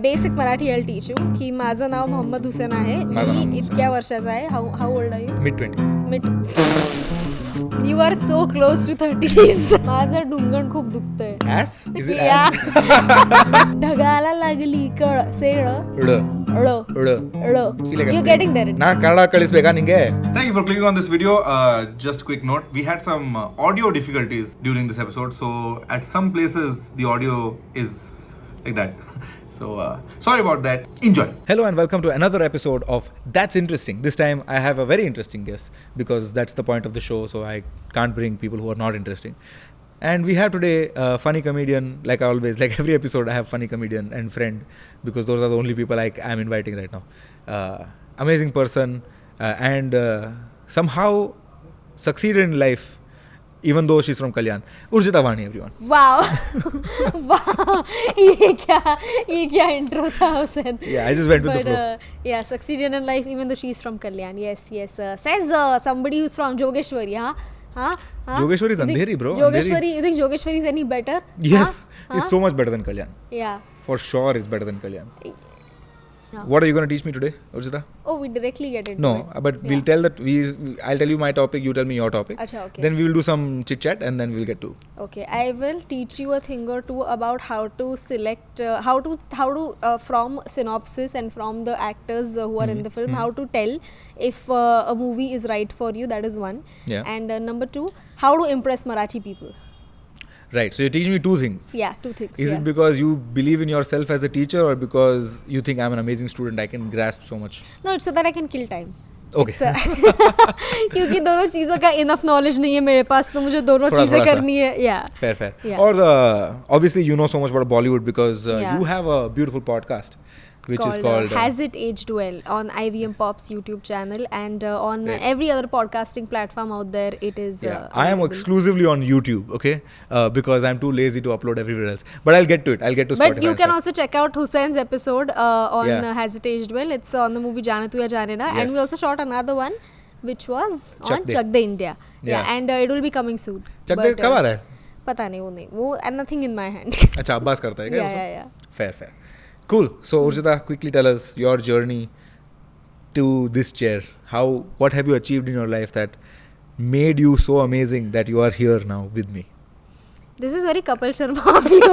Basic Marathi I'll teach you की माझं नाव मोहम्मद हुसेन आहे. मी इतक्या वर्षाचा आहे. How old are you? Mid-20s. You are so close to 30s. माझं ढुंगण खूप दुखतंय. Ass? Is it ass? ढगाला लागली कळ सेळ You're getting there. Thank you for clicking on this video. Just a quick note, we had some audio difficulties during this episode, so at some places the audio is like that. So sorry about that. Enjoy. Hello and welcome to another episode of That's Interesting. This time I have a very interesting guest because that's the point of the show, so I can't bring people who are not interesting. And we have today a funny comedian, like always, like every episode I have funny comedian and friend because those are the only people I'm inviting right now. Amazing person and somehow succeeded in life even though she's from Kalyan. Urjita Vani, everyone. Wow. Wow. ये क्या intro था Hussein. Yeah, I just went with the flow. Yeah, succeeded in life even though she's from Kalyan. Yes. Says somebody who's from Jogeshwari, huh? Jogeshwari is Andheri, bro. You think Jogeshwari is any better? Yes, it's so much better than Kalyan. Yeah. For sure it's better than Kalyan. What are you going to teach me today, Urjita? Oh, we directly get into it. No, but we'll tell that I'll tell you my topic, you tell me your topic. Achha, okay. Then we will do some chit chat and then we'll get to. Okay, I will teach you a thing or two about how to select, from synopsis and from the actors who are in the film, how to tell if a movie is right for you. That is one. Yeah. And number two, how to impress Marathi people. Right, so you're teaching me two things. Yeah, two things. Is it because you believe in yourself as a teacher or because you think I'm an amazing student, I can grasp so much? No, it's so that I can kill time. Okay. क्योंकि दोनों चीज़ों का enough knowledge नहीं है मेरे पास, तो मुझे दोनों चीज़ें करनी है. Yeah. Fair. Yeah. Or obviously you know so much about Bollywood because you have a beautiful podcast which is called Has It Aged Well on IVM Pop's YouTube channel and on every other podcasting platform out there. It is. I am exclusively on YouTube, okay, because I'm too lazy to upload everywhere else. But I'll get to it. I'll get to Spotify. But you can also check out Hussein's episode on Has It Aged Well. It's on the movie Jaane Tu Ya Jaane Na, and we also shot another one which was on Chak De India. Yeah, and it will be coming soon. Chak De कब आ रहा है? पता नहीं वो and nothing in my hand. अच्छा अब्बास करता है क्या? Yeah. Fair. Cool. So Urjita, quickly tell us your journey to this chair. What have you achieved in your life that made you so amazing that you are here now with me? This is very Kapil Sharma of you.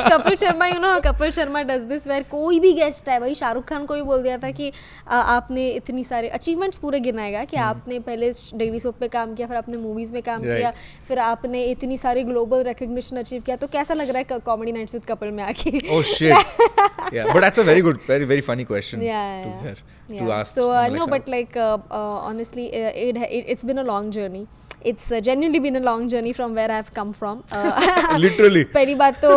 Kapil Sharma, Kapil Sharma does this where कोई भी guest है, भाई शाहरुख खान को भी बोल दिया था कि आपने इतनी सारे अचीवमेंट्स पूरे गिनाएगा कि आपने पहले डेली सोप पे काम किया, फिर आपने मूवीज में काम किया, फिर आपने इतनी सारी ग्लोबल रिकॉग्निशन अचीव किया, तो कैसा लग रहा है कॉमेडी नाइट्स विद कपिल में आके? Oh shit. Yeah, but that's a very good, very funny question to ask. So no, but like honestly, it's been a long journey. It's genuinely been a long journey from where I've come from. Literally. पहली बात तो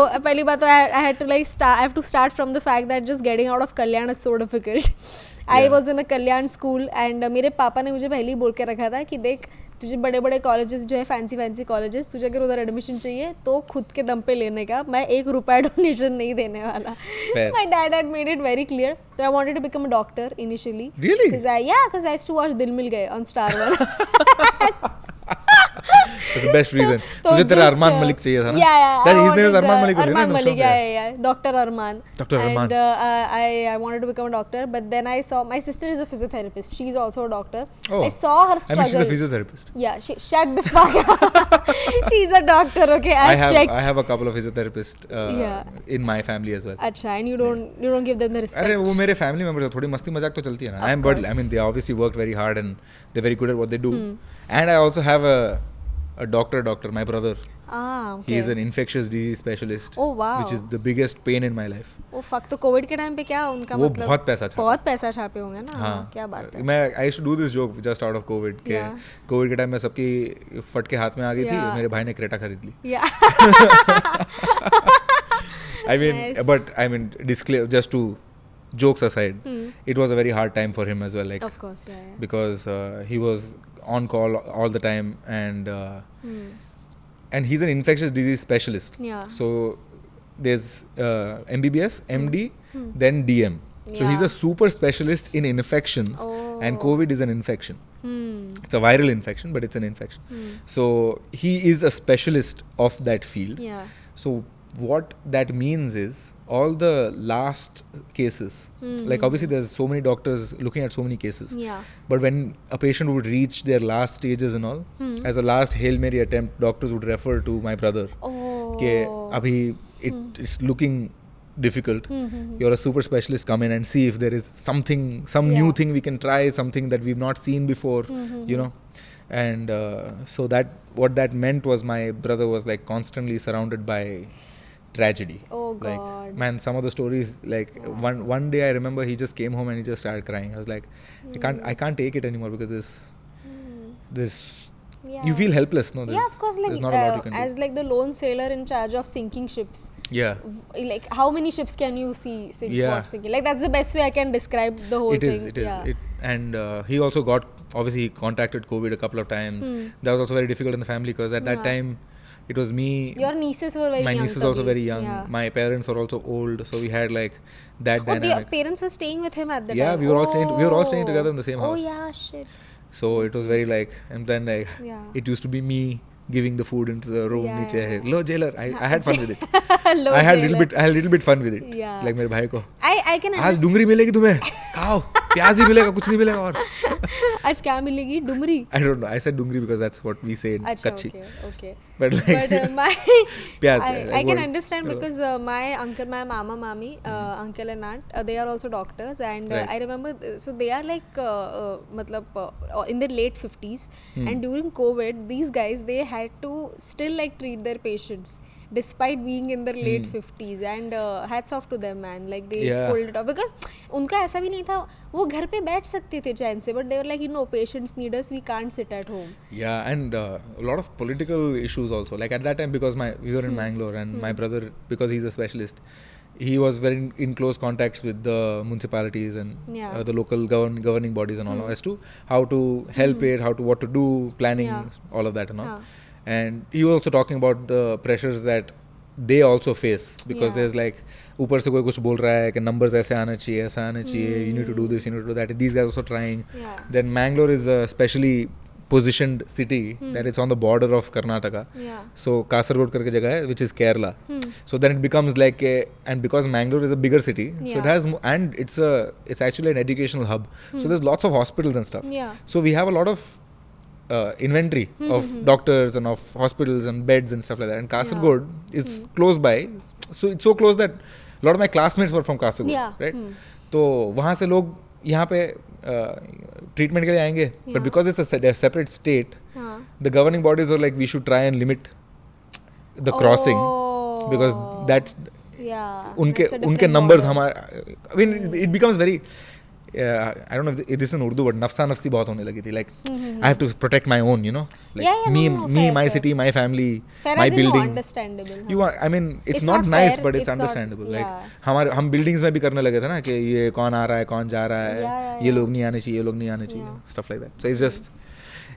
I had to I have to start from the fact that just getting out of Kalyan is so difficult. I was in a Kalyan school and मेरे पापा ने मुझे पहले ही बोल के रखा था कि देख तुझे बड़े कॉलेजेस जो है फैंसी कॉलेजेस, तुझे अगर उधर एडमिशन चाहिए तो खुद के दम पे लेने का, मैं ₹1 डोनेशन नहीं देने वाला. My dad had made it very clear. So I wanted to become a doctor initially. Really? Because I used to watch Dil Mil Gaye on Star 1. That's the best reason. तुझे तेरा अरमान मलिक चाहिए था ना? Yeah. His name is Arman Malik. Arman Malik, yeah. Dr. Arman. Dr. Arman. And I wanted to become a doctor, but then I saw my sister is a physiotherapist. She's also a doctor. Oh. I saw her struggle. I mean, she's a physiotherapist. Yeah, shut the fuck up. She's a doctor, okay? I have a couple of physiotherapists in my family as well. Acha, and you don't give them the respect. अरे वो मेरे family members हैं, थोड़ी मस्ती मजाक तो चलती है ना. But I mean, they obviously worked very hard and they're very good at what they do. And I also have a doctor, my brother. Okay. He is an infectious disease specialist. Oh wow. Which is the biggest pain in my life. Oh fuck, तो Covid के time पे क्या उनका वो मतलब बहुत पैसा छापे होंगे ना. हाँ, क्या बात है. I used to do this joke just out of COVID के कोविड के टाइम में सबकी फटके हाथ में आ गई थी, मेरे भाई ने क्रेटा खरीद ली. Yeah. I mean, disclaimer, just to jokes aside, it was a very hard time for him as well. Like, of course, yeah. Because he was on call all the time and he's an infectious disease specialist. Yeah. So there's MBBS, MD, then DM. So he's a super specialist in infections and COVID is an infection. It's a viral infection, but it's an infection. So he is a specialist of that field. Yeah. So what that means is all the last cases, like obviously there's so many doctors looking at so many cases, Yeah. but when a patient would reach their last stages and all, as a last Hail Mary attempt, doctors would refer to my brother. Oh. Ke abhi it's looking difficult. You're a super specialist, come in and see if there is something, some new thing we can try, something that we've not seen before, you know. And so that, what that meant was my brother was like constantly surrounded by tragedy. Oh Like, God. man, some of the stories, like one day I remember he just came home and he just started crying. I was like, I can't take it anymore, because this Yeah. you feel helpless, no? Yeah, of course. Like there's not a lot you can as do. like the lone sailor in charge of sinking ships. Yeah. Like how many ships can you see sink? Yeah. What sinking? Like that's the best way I can describe the whole It thing. is. Yeah. And he also got, obviously he contracted COVID a couple of times. That was also very difficult in the family, because at that time it was me. Your nieces were very young. My niece is also Kabhi. very young. Yeah. My parents were also old, so we had like that Oh, your dynamic. parents were staying with him at the Yeah, time. we were all staying together in the same house. Oh yeah, shit. So it was very like, and then like Yeah. it used to be me giving the food into the room. Yeah, Niche, yeah. Lo jailer. I had fun with it. Hello, I had jailer. a little bit fun with it. Yeah. Like मेरे भाई को. I can आज understand. Dungri मिलेगी तुम्हें, खाओ, प्याज ही मिलेगा, कुछ नहीं मिलेगा और. आज क्या मिलेगी? Dumri. I don't know. I said dungri because that's what we say in Achha, Kutchi. okay. But like, But my Pyaz, I can word. understand because my uncle, my mama, mami, uncle and aunt, they are also doctors, and Right. I remember so they are like in their late 50s, and during COVID, these guys, they had to still like treat their patients despite being in their late 50s, and hats off to them, man. Like they Yeah. pulled it off because उनका ऐसा भी नहीं था, वो घर पे बैठ सकते थे चैन से, but they were like, you know, patients need us, we can't sit at home. yeah, and a lot of political issues also. Like at that time, because we were in Mangalore, and my brother, because he's a specialist, he was very in close contacts with the municipalities and Yeah. the local governing bodies and all, as to how to help it, what to do, planning, Yeah. all of that and all. Yeah. And he was also talking about the pressures that they also face, because Yeah. there's like ऊपर से कोई कुछ बोल रहा है कि numbers ऐसे आना चाहिए, ऐसा आना चाहिए, you need to do this, you need to do that. These guys also trying. Yeah. Then Mangalore is a specially positioned city that it's on the border of Karnataka. Yeah. So Kasaragod करके जगह है, which is Kerala. So then it becomes like and because Mangalore is a bigger city, so it Yeah. has and it's actually an educational hub. So there's lots of hospitals and stuff. Yeah. So we have a lot of inventory of doctors and of hospitals and beds and stuff like that. And Kasaragod is close by, so it's so close that a lot of my classmates were from Kasaragod, Yeah. right? तो वहाँ से लोग यहाँ पे treatment के लिए आएंगे, but because it's a separate state, हाँ. the governing bodies were like, we should try and limit the crossing, because that's Yeah. उनके that's a उनके different numbers border. हमारे, I mean it becomes very I don't know if this is in Urdu, but नफसा नफसी बहुत होने लगी थी, like I have to protect my own, you know, like Yeah, me, no, fair, my fair. city, my family, Fair my as in, no, building. understandable. You want, I mean, it's It's not not nice, fair, but it's it's not- understandable. Like yeah. हम buildings में भी करने लगे थे ना कि ये कौन आ रहा है, कौन जा रहा है, Yeah, ये लोग नहीं आने चाहिए, ये लोग नहीं आने चाहिए, Yeah. stuff like that. So it's just,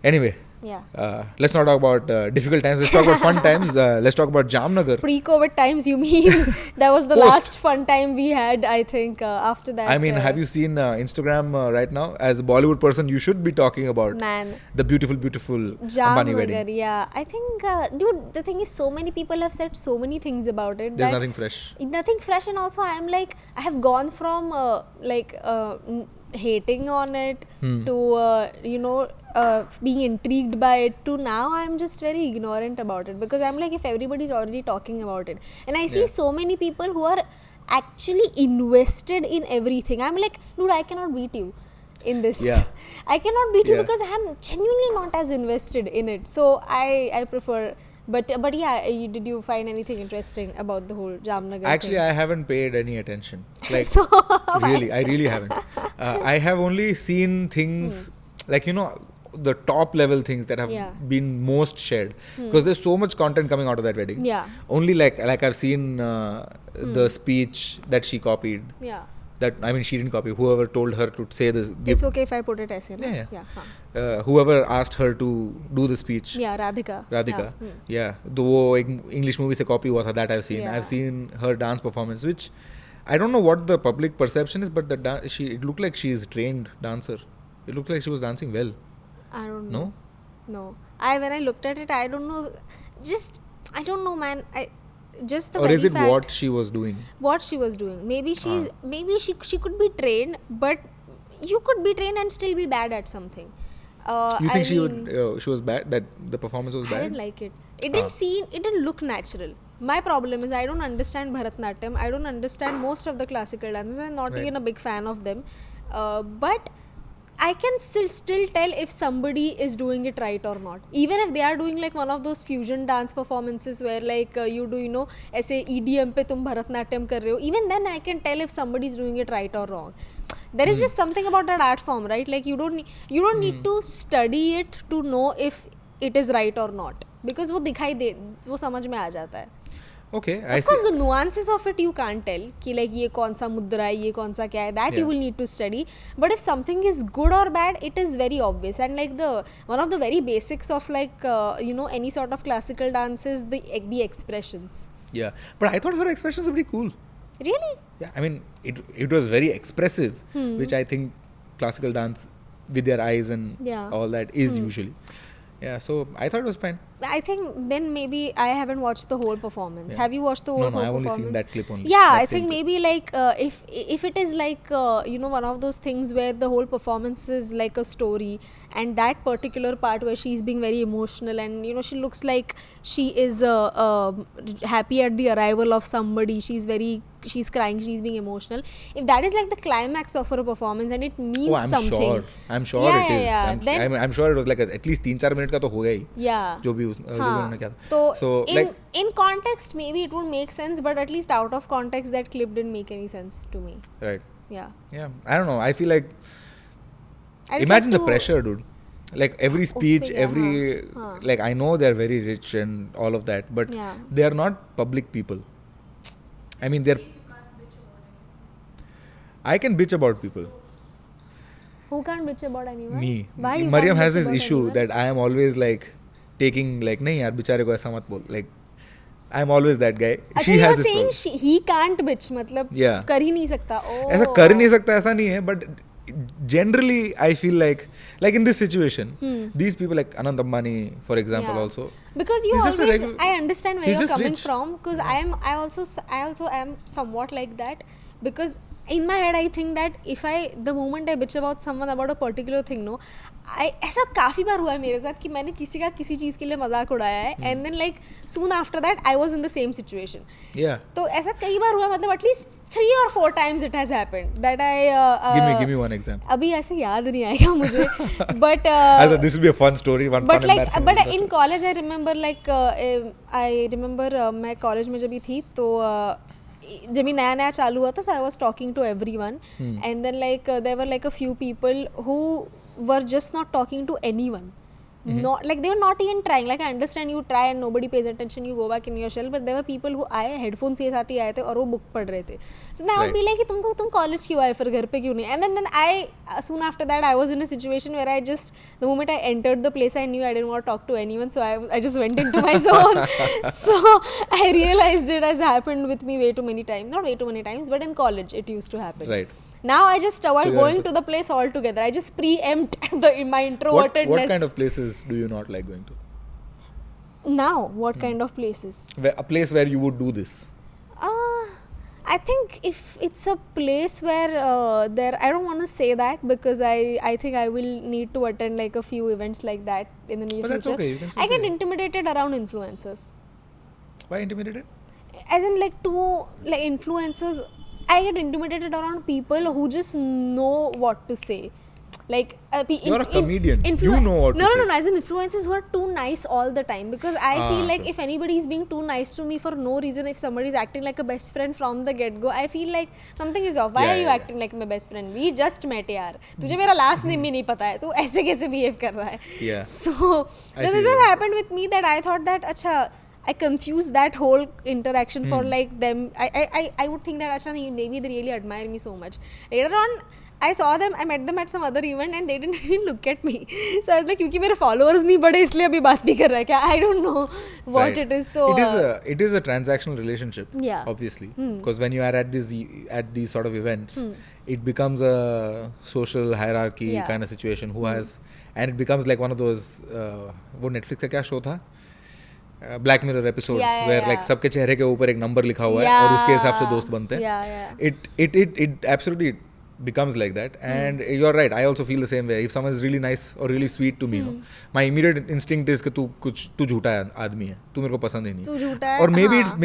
anyway. Yeah. Let's not talk about difficult times. Let's talk about fun times. Let's talk about Jamnagar. Pre-COVID times, you mean? That was the Post. last fun time we had, I think, after that. I mean, have you seen Instagram right now? As a Bollywood person, you should be talking about Man. the beautiful Ambani Jamnagar, wedding. yeah. I think, dude, the thing is, so many people have said so many things about it. There's that nothing fresh. Nothing fresh, and also I'm like, I have gone from hating on it to being intrigued by it, to now I'm just very ignorant about it, because I'm like, if everybody's already talking about it, and I see Yeah. so many people who are actually invested in everything, I'm like, dude, I cannot beat you in this. Yeah. I cannot beat you Yeah. because I'm genuinely not as invested in it, so I prefer. But yeah, did you find anything interesting about the whole Jamnagar Actually, thing? I haven't paid any attention. Like, So, really, I really haven't. I have only seen things like, you know, the top level things that have Yeah. been most shared, because there's so much content coming out of that wedding. Yeah. Only like I've seen the speech that she copied. Yeah. That, I mean, she didn't copy. Whoever told her to say this, It's okay if I put it as Yeah. हाँ. whoever asked her to do the speech. Yeah, Radhika. Radhika, Yeah. yeah, तो वो एक English movie से copy हुआ था, that I've seen. Yeah. I've seen her dance performance, which I don't know what the public perception is, but it looked like she's trained dancer. It looked like she was dancing well. I don't No? know. No. When I looked at it, I don't know. I don't know, man. just the Or very is it fact what she was doing? what she was doing. Maybe she could be trained, but you could be trained and still be bad at something. You think she was bad? That the performance was I bad? didn't like it. It didn't look natural. My problem is I don't understand Bharatanatyam. I don't understand most of the classical dances. I'm not even a big fan of them. But I can still tell if somebody is doing it right or not. Even if they are doing like one of those fusion dance performances where like you do, you know, ऐसे EDM पे तुम Bharatanatyam कर रहे हो. Even then I can tell if somebody is doing it right or wrong. There is just something about that art form, right? Like you don't need to study it to know if it is right or not. Because वो दिखाई दे, वो समझ में आ जाता है. Okay, Of course, the nuances of it you can't tell. कि like ये कौन सा मुद्रा है, ये कौन सा क्या है. That you will need to study. But if something is good or bad, it is very obvious. And like one of the very basics of like you know, any sort of classical dance is the expressions. Yeah, but I thought her expressions were pretty cool. Really? Yeah, I mean it was very expressive, which I think classical dance with their eyes and all that is usually. Yeah, so I thought it was fine. I think then maybe I haven't watched the whole performance. Have you watched the whole performance? No, I've only seen that clip only. Yeah, I think maybe like if it is like you know, one of those things where the whole performance is like a story, and that particular part where she's being very emotional and you know she looks like she is happy at the arrival of somebody. She's crying, she's being emotional. If that is like the climax of her performance and it means something. I'm sure it is. Yeah. I'm sure it was like at least 3-4 minutes का तो होगा ही. Yeah. जो भी उन्होंने किया था. So in context maybe it would make sense, but at least out of context that clip didn't make any sense to me. Right. Yeah. I don't know. I feel like imagine the pressure, dude. Like every speech, like I know they're very rich and all of that, but they are not public people. I mean, I can bitch about people. Who can't bitch about anyone? Me. Why you Mariam can't has bitch this about issue anyone? that I am always like taking like, नहीं यार बेचारे को ऐसा मत बोल. Like I'm always that guy. She has this problem. He can't bitch, मतलब कर ही नहीं सकता. ऐसा कर नहीं सकता ऐसा नहीं है, but generally I feel like in this situation, these people like Anand Ambani, for example, also. Because you always, I understand where you're coming rich. from. Because I also am somewhat like that. Because in my head I think that the moment I bitch about someone about a particular thing, no, ऐसा काफी बार हुआ है मेरे साथ कि मैंने किसी का किसी चीज के लिए मजाक उड़ाया है, and then like soon after that I was in the same situation. Yeah. तो ऐसा कई बार हुआ, मतलब at least 3 or 4 times it has happened that I give me one example. अभी ऐसे याद नहीं आएगा मुझे, but this will be a fun story, one but fun like but in college I remember like मैं college में जब भी थी तो जब भी नया चालू हुआ था, so I was talking to everyone, and then like there were like a few people who were just not talking to anyone. Not like they were not even trying. Like I understand you try and nobody pays attention, you go back in your shell, but there were people who आए headphones के साथ ही आए थे और वो book पढ़ रहे थे. So then I would be like कि तुम college क्यों आए फिर घर पे क्यों नहीं? And then I soon after that I was in a situation where I just, the moment I entered the place I knew I didn't want to talk to anyone, so I just went into my zone. So I realized it has happened with me way too many times. Not way too many times, but in college it used to happen. Right. Now I just avoid going to the place altogether. I just preempt my introvertedness. What kind of places do you not like going to? Now, what kind of places? A place where you would do this. I think if it's a place where I don't want to say that because I think I will need to attend like a few events like that in the near future. But that's okay. You can still I get say. intimidated around influencers. Why intimidated? As in like influencers, I get intimidated around people who just know what to say. Like you're a comedian. You know what to say. No. As in influencers who are too nice all the time, because I feel like if anybody is being too nice to me for no reason, if somebody is acting like a best friend from the get-go, I feel like something is off. Why are you acting like my best friend? We just met, yaar. तुझे मेरा last name भी नहीं पता है. तू ऐसे कैसे behave कर रहा है? Yeah. So this has happened with me that I thought that अच्छा, I confused that whole interaction for like them. I would think that अच्छा नहीं, maybe they really admire me so much. Later on, I saw them, I met them at some other event and they didn't even look at me. So I was like, क्योंकि मेरे followers नहीं बढ़े इसलिए अभी बात नहीं कर रहा है क्या? I don't know what it is. So it is a transactional relationship. Yeah. Obviously, because when you are at these sort of events, it becomes a social hierarchy kind of situation. Who has, and it becomes like one of those. वो Netflix का क्या show था? Black mirror episodes Yeah, where yeah. Like सबके चेहरे के ऊपर एक number लिखा हुआ है Yeah. और उसके हिसाब से दोस्त बनते हैं. Yeah. It absolutely becomes like that, and you're right. I also feel the same way. If someone is really nice or really sweet to me, no, my immediate instinct is कि तू झूठा आदमी है, तू मेरे को पसंद ही नहीं. तू झूठा है. Or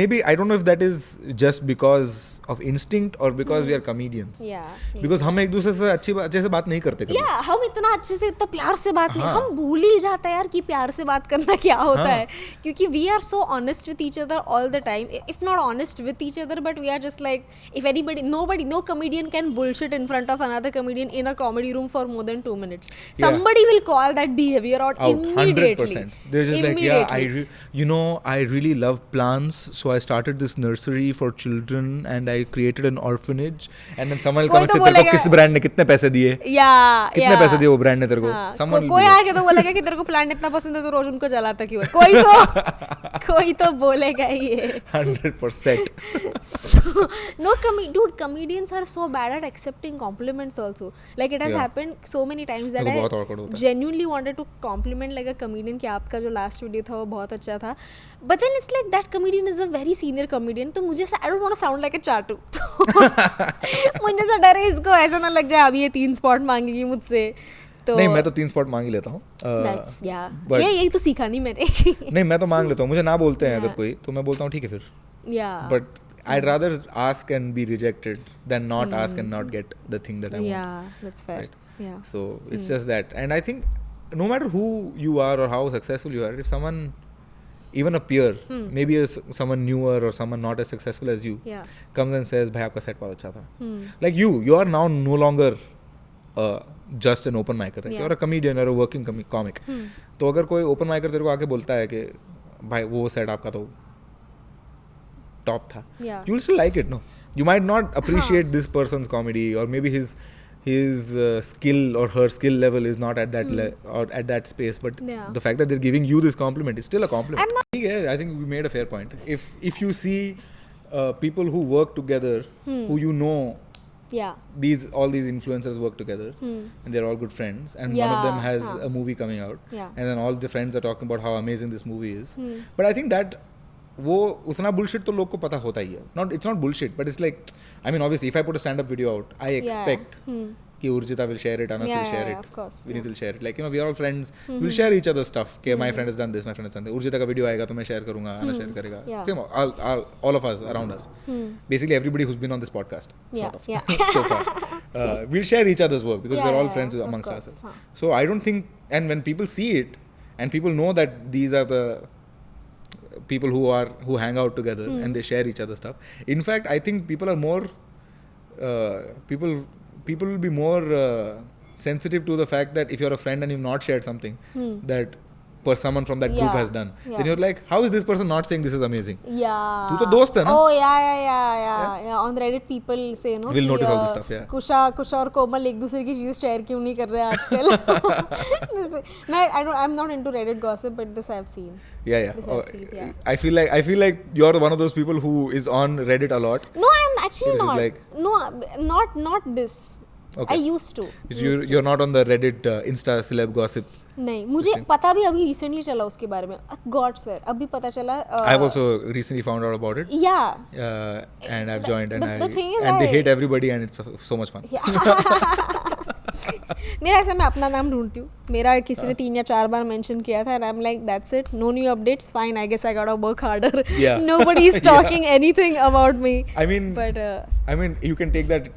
maybe I don't know if that is just because of instinct or because we are comedians. Yeah. Because हम एक दूसरे से अच्छे से बात नहीं करते कभी. Yeah, हम इतना अच्छे से इतना प्यार से बात नहीं, हम भूल ही जाते हैं यार कि प्यार से बात करना क्या होता है, क्योंकि we are so honest with each other all the time. If not honest with each other, but we are just like, if no comedian can bullshit in front of another comedian in a comedy room for more than 2 minutes. Somebody will call that behavior out immediately. 100%. They're just like, yeah, I really love plants, so I started this nursery for children and I created an orphanage. And then someone will come and say, तेरे को किस brand ने कितने पैसे दिए? कितने पैसे दिए वो ब्रांड ने तेरे को? कोई आके तो बोलेगा कि तेरे को प्लांट इतना पसंद है तो रोज उनको जलाता क्यों है? कोई तो बोलेगा ही ये. 100%. So, dude, comedians are so bad at accepting compliments also. Like it has happened so many times that I genuinely wanted to compliment like a comedian कि आपका जो last video था वो बहुत अच्छा था. But then it's like that comedian is a very senior comedian, तो मुझे I don't want to sound like a चाटू. मुझे ऐसा डर है इसको ऐसा ना लग जाए अभी ये 3 स्पॉट मांगेगी मुझसे. तो नहीं, मैं तो 3 स्पॉट मांग ही लेता हूँ. यही तो सीखा नहीं मैंने. नहीं, मैं तो मांग लेता हूँ. मुझे ना बोलते हैं अगर कोई तो मैं बोलता हूँ ठीक है फिर. But I'd rather ask and be rejected than not ask and not get the thing that I want. Yeah, that's fair. Right? Yeah. So it's just that. And I think no matter who you are or how successful you are, if someone, even a peer, maybe someone newer or someone not as successful as you, comes and says, "Bhai, आपका set बहुत अच्छा था." Like you are now no longer just an open micer, right? You're a comedian or a working comic. तो अगर कोई open micer तेरे को आके बोलता है कि भाई वो set आपका तो top था, you'll still like it, no? You might not appreciate this person's comedy, or maybe his skill or her skill level is not at that or at that space, but the fact that they're giving you this compliment is still a compliment. I think we made a fair point. If you see people who work together, who you know, all these influencers work together, and they're all good friends, and one of them has a movie coming out, and then all the friends are talking about how amazing this movie is. But I think that वो उतना bullshit तो लोग को पता होता ही है. It's not bullshit, but it's like, I mean, obviously, if I put a stand-up video out, I expect कि Urjita will share it, Anas will share it, of course, Vineet will share it. Like, we are all friends. We'll share each other's stuff. कि my friend has done this, my friend has done that. Urjita का video आएगा तो मैं share करूँगा, Anas share करेगा. Same, all of us around us. Basically, everybody who's been on this podcast, sort of, so far. We'll share each other's work because we're all friends amongst ourselves. So I don't think, and when people see it, and people know that these are the people who hang out together and they share each other's stuff. In fact, I think people are more people will be more sensitive to the fact that if you're a friend and you've not shared something that someone from that group has done, then you're like, how is this person not saying this is amazing? तू तो दोस्त है ना? Oh yeah. On Reddit people say, no, we'll notice all this stuff. कुशा और कोमल एक दूसरे की चीज शेयर क्यों नहीं कर रहे आजकल? I'm not into Reddit gossip, but this I've seen. I feel like you're one of those people who is on Reddit a lot. No, I'm actually not. No, not this. Okay. I used to. You're not on the Reddit InstaCelebs gossip. नहीं, मुझे पता भी अभी recently चला उसके बारे में. God swear, अभी पता चला. I've also recently found out about it. Yeah. And I've joined, and the thing is, they hate everybody, and it's so much fun. मेरा ऐसा मैं अपना नाम ढूंढती हूँ. मेरा किसी ने 3 या 4 बार मेंशन किया था, and I'm like, that's it. No new updates. Fine, I guess I gotta work harder. Nobody is talking anything about me. I mean, you can take that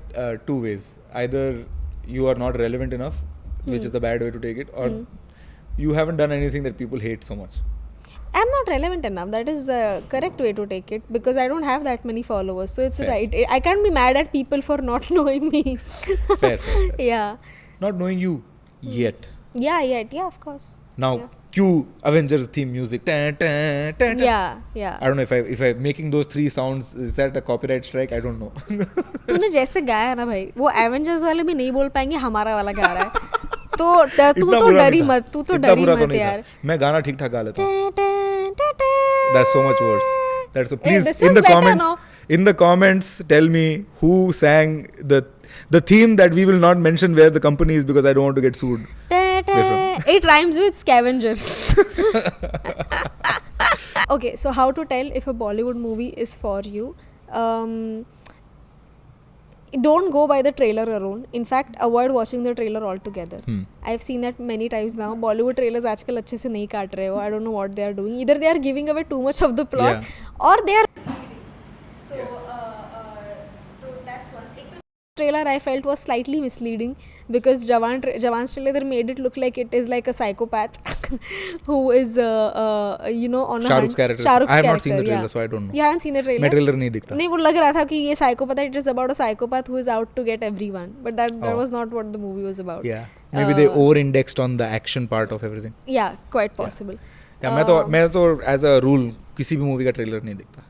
2 ways. Either you are not relevant enough, which is the bad way to take it, or you haven't done anything that people hate so much. I'm not relevant enough. That is the correct way to take it, because I don't have that many followers. So it's right. I can't be mad at people for not knowing me. Fair. Yeah. Not knowing you yet. Yeah, of course. Now, cue Avengers theme music. Yeah. I don't know if I making those 3 sounds, is that a copyright strike? I don't know. तूने जैसे गाया ना भाई, वो Avengers वाले भी नहीं बोल पाएंगे, हमारा वाला गा रहा है. तू तो डरी मत यार. मैं गाना ठीक ठाक गा लेता हूँ. That's so much worse. That's so. Please in the comments tell me who sang the theme that we will not mention where the company is, because I don't want to get sued. It rhymes with scavengers. Okay, so how to tell if a Bollywood movie is for you? Don't go by the trailer alone. In fact, avoid watching the trailer altogether. I've seen that many times now. Bollywood trailers आजकल अच्छे से नहीं काट रहे हो. I don't know what they are doing. Either they are giving away too much of the plot, or they are. So that's one. Trailer I felt was slightly misleading because Jawan's trailer they made it look like it is like a psychopath who is on a Shah Rukh's character. I have not seen the trailer, so I don't know. You haven't seen the trailer? मैं trailer नहीं दिखता. नहीं वो लग रहा था कि ये psychopath है. It is about a psychopath who is out to get everyone, but that was not what the movie was about. Yeah, maybe they over-indexed on the action part of everything. Yeah, quite possible. Yeah, मैं तो as a rule किसी भी movie का trailer नहीं दिखता.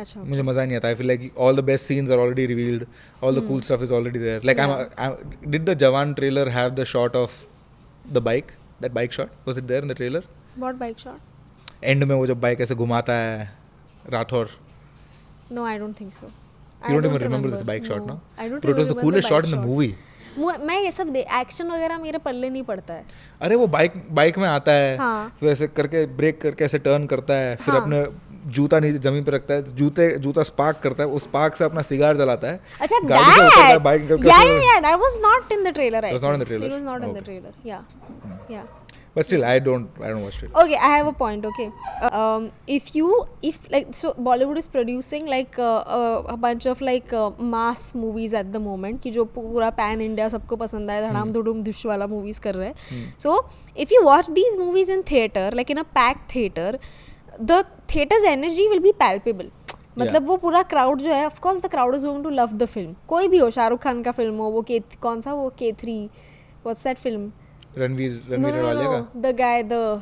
अच्छा. मुझे मजा नहीं आता. I feel like all the best scenes are already revealed. All the cool stuff is already there. Like did the Jawan trailer have the shot of the bike? That bike shot? Was it there in the trailer? What bike shot? End में वो जब bike ऐसे घुमाता है Rathore. No, I don't think so. You don't even remember this bike shot, no? I don't But it was the coolest shot in the movie. मैं ये सब action वगैरह मेरे पल्ले नहीं पड़ता है. अरे वो बाइक में आता है. हाँ. फिर ऐसे करके ब्रेक करके ऐसे टर्न करता है. फिर अपने जूता नीचे जमीन पे रखता है. जूता स्पार्क करता है. उस स्पार्क से अपना सिगार जलाता है. अच्छा, गाड़ी से उतरता है, बाइक निकल के. Yeah, that was not in the trailer. It was not in the trailer. It was not in the trailer. Yeah. But still, I don't watch it. Okay, I have a point. Okay, if like so, Bollywood is producing like a bunch of like mass movies at the moment कि जो पूरा pan India सबको पसंद आए धड़ाम धुडुम धुश वाला movies कर रहे हैं. So if you watch these movies in theater, like in a packed theater, the theater's energy will be palpable. मतलब वो पूरा crowd जो है, of course the crowd is going to love the film. कोई भी हो, शाहरुख खान का film हो, वो कौन सा वो K3, what's that film? Ranveer No, वाले का. the guy, the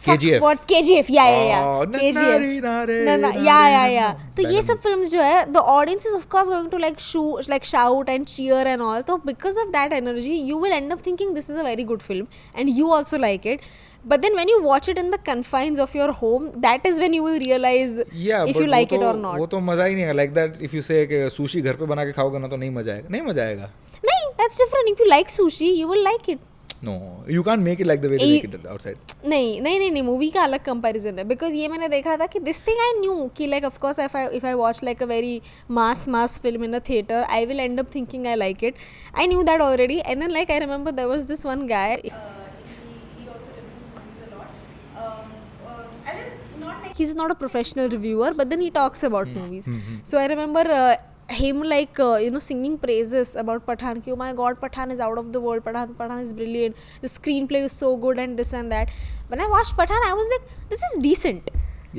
KGF. What's KGF? Yeah. KGF. Yeah. तो ये सब films जो है, the audience is of course going to like shout and cheer and all. So because of that energy, you will end up thinking this is a very good film and you also like it. But then when you watch it in the confines of your home, that is when you will realize if you like it or not. वो तो मजा ही नहीं है. Like that, if you say कि sushi घर पे बना के खाओगे ना तो नहीं मजा आएगा. नहीं, that's different. If you like sushi, you will like it. No, you can't make it like the way they make it outside. नहीं मूवी का अलग कंपैरिजन है. बिकॉज ये मैंने देखा था कि दिस थिंग आई न्यू कि like of course if I watch like a very mass film in a theater, I will end up thinking I like it. I knew that already. And then like I remember there was this one guy. He also reviews movies a lot. As in not like he's not a professional reviewer, but then he talks about movies. So I remember him like singing praises about Pathan ki, oh my god, Pathan is out of the world, Pathan is brilliant, the screenplay is so good and this and that. When I watched Pathan, I was like, this is decent.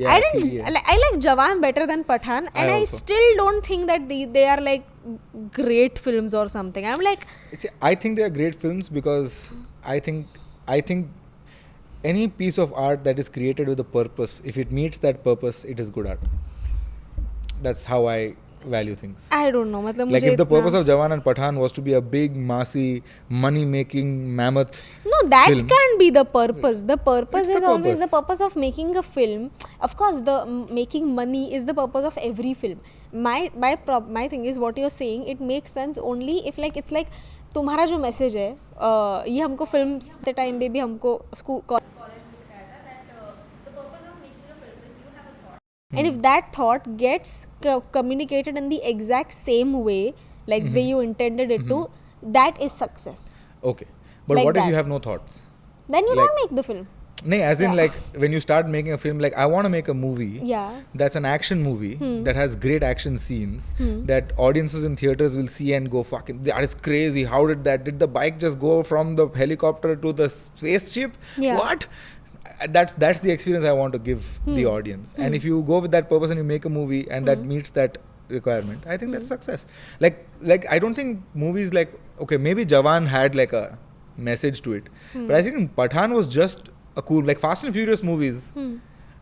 I like Jawan better than Pathan, and I still don't think that they are like great films or something. I'm like, I think they are great films because I think any piece of art that is created with a purpose, if it meets that purpose, it is good art. That's how I value things. I don't know. Like if the purpose of Jawan and Pathan was to be a big, massy, money-making mammoth. No, that can't be the purpose. The purpose is always the purpose of making a film. Of course, the making money is the purpose of every film. My thing is what you're saying. It makes sense only if like it's like तुम्हारा जो message है ये हमको films के time पे भी हमको school and if that thought gets communicated in the exact same way, like way you intended it to, that is success. Okay. But like what that. if you have no thoughts? Then you don't make the film. No, as in like when you start making a film, like I want to make a movie that's an action movie that has great action scenes that audiences in theaters will see and go, fucking, that is crazy. How did the bike just go from the helicopter to the spaceship? What? That's the experience I want to give the audience. And if you go with that purpose and you make a movie and that meets that requirement, I think that's success. Like I don't think movies like, okay, maybe Jawan had like a message to it, but I think Pathan was just a cool, like Fast and Furious movies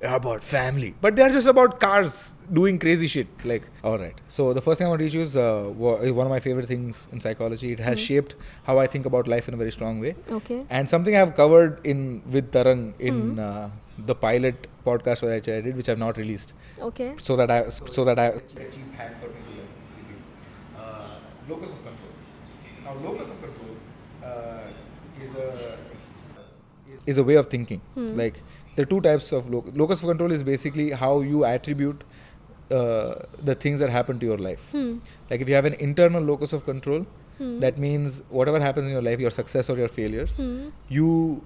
are about family, but they are just about cars doing crazy shit. Like, all right. So the first thing I want to teach you is one of my favorite things in psychology. It has shaped how I think about life in a very strong way. Okay. And something I have covered with Tarang in the pilot podcast which I did, which I have not released. Okay. So that I a cheap hack for me to learn. Locus of control. Now, locus of control is a way of thinking. Like there are two types of locus of control. Is basically how you attribute the things that happen to your life. Like if you have an internal locus of control, that means whatever happens in your life, your success or your failures, you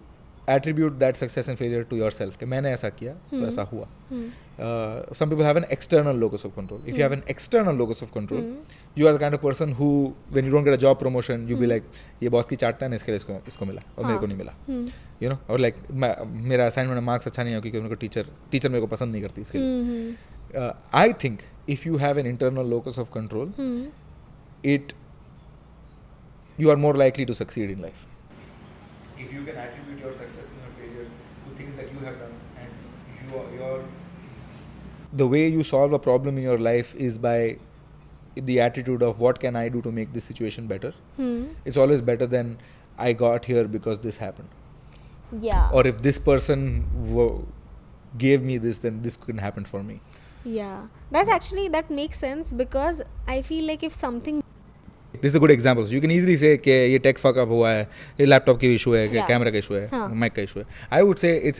attribute that success and failure to yourself. कि मैंने ऐसा किया तो ऐसा हुआ. Some people have an external locus of control. If you have an external locus of control, you are the kind of person who, when you don't get a job promotion, you be like, ये boss की चाटता है ना, इसके लिए इसको मिला और मेरे को नहीं मिला. You know, or like मेरा assignment में marks अच्छा नहीं है क्योंकि उनको teacher मेरे को पसंद नहीं करती इसके लिए. I think if you have an internal locus of control, you are more likely to succeed in life. If you can attribute your success and your failures to things that you have done, and the way you solve a problem in your life is by the attitude of what can I do to make this situation better. It's always better than I got here because this happened. Yeah. Or if this person gave me this, then this couldn't happen for me. Yeah. That makes sense, because I feel like if something... This is a good example. So you can easily say कि ये tech fuck up हुआ है, ये laptop की issue है, Yeah. camera का issue है, mic का issue है. I would say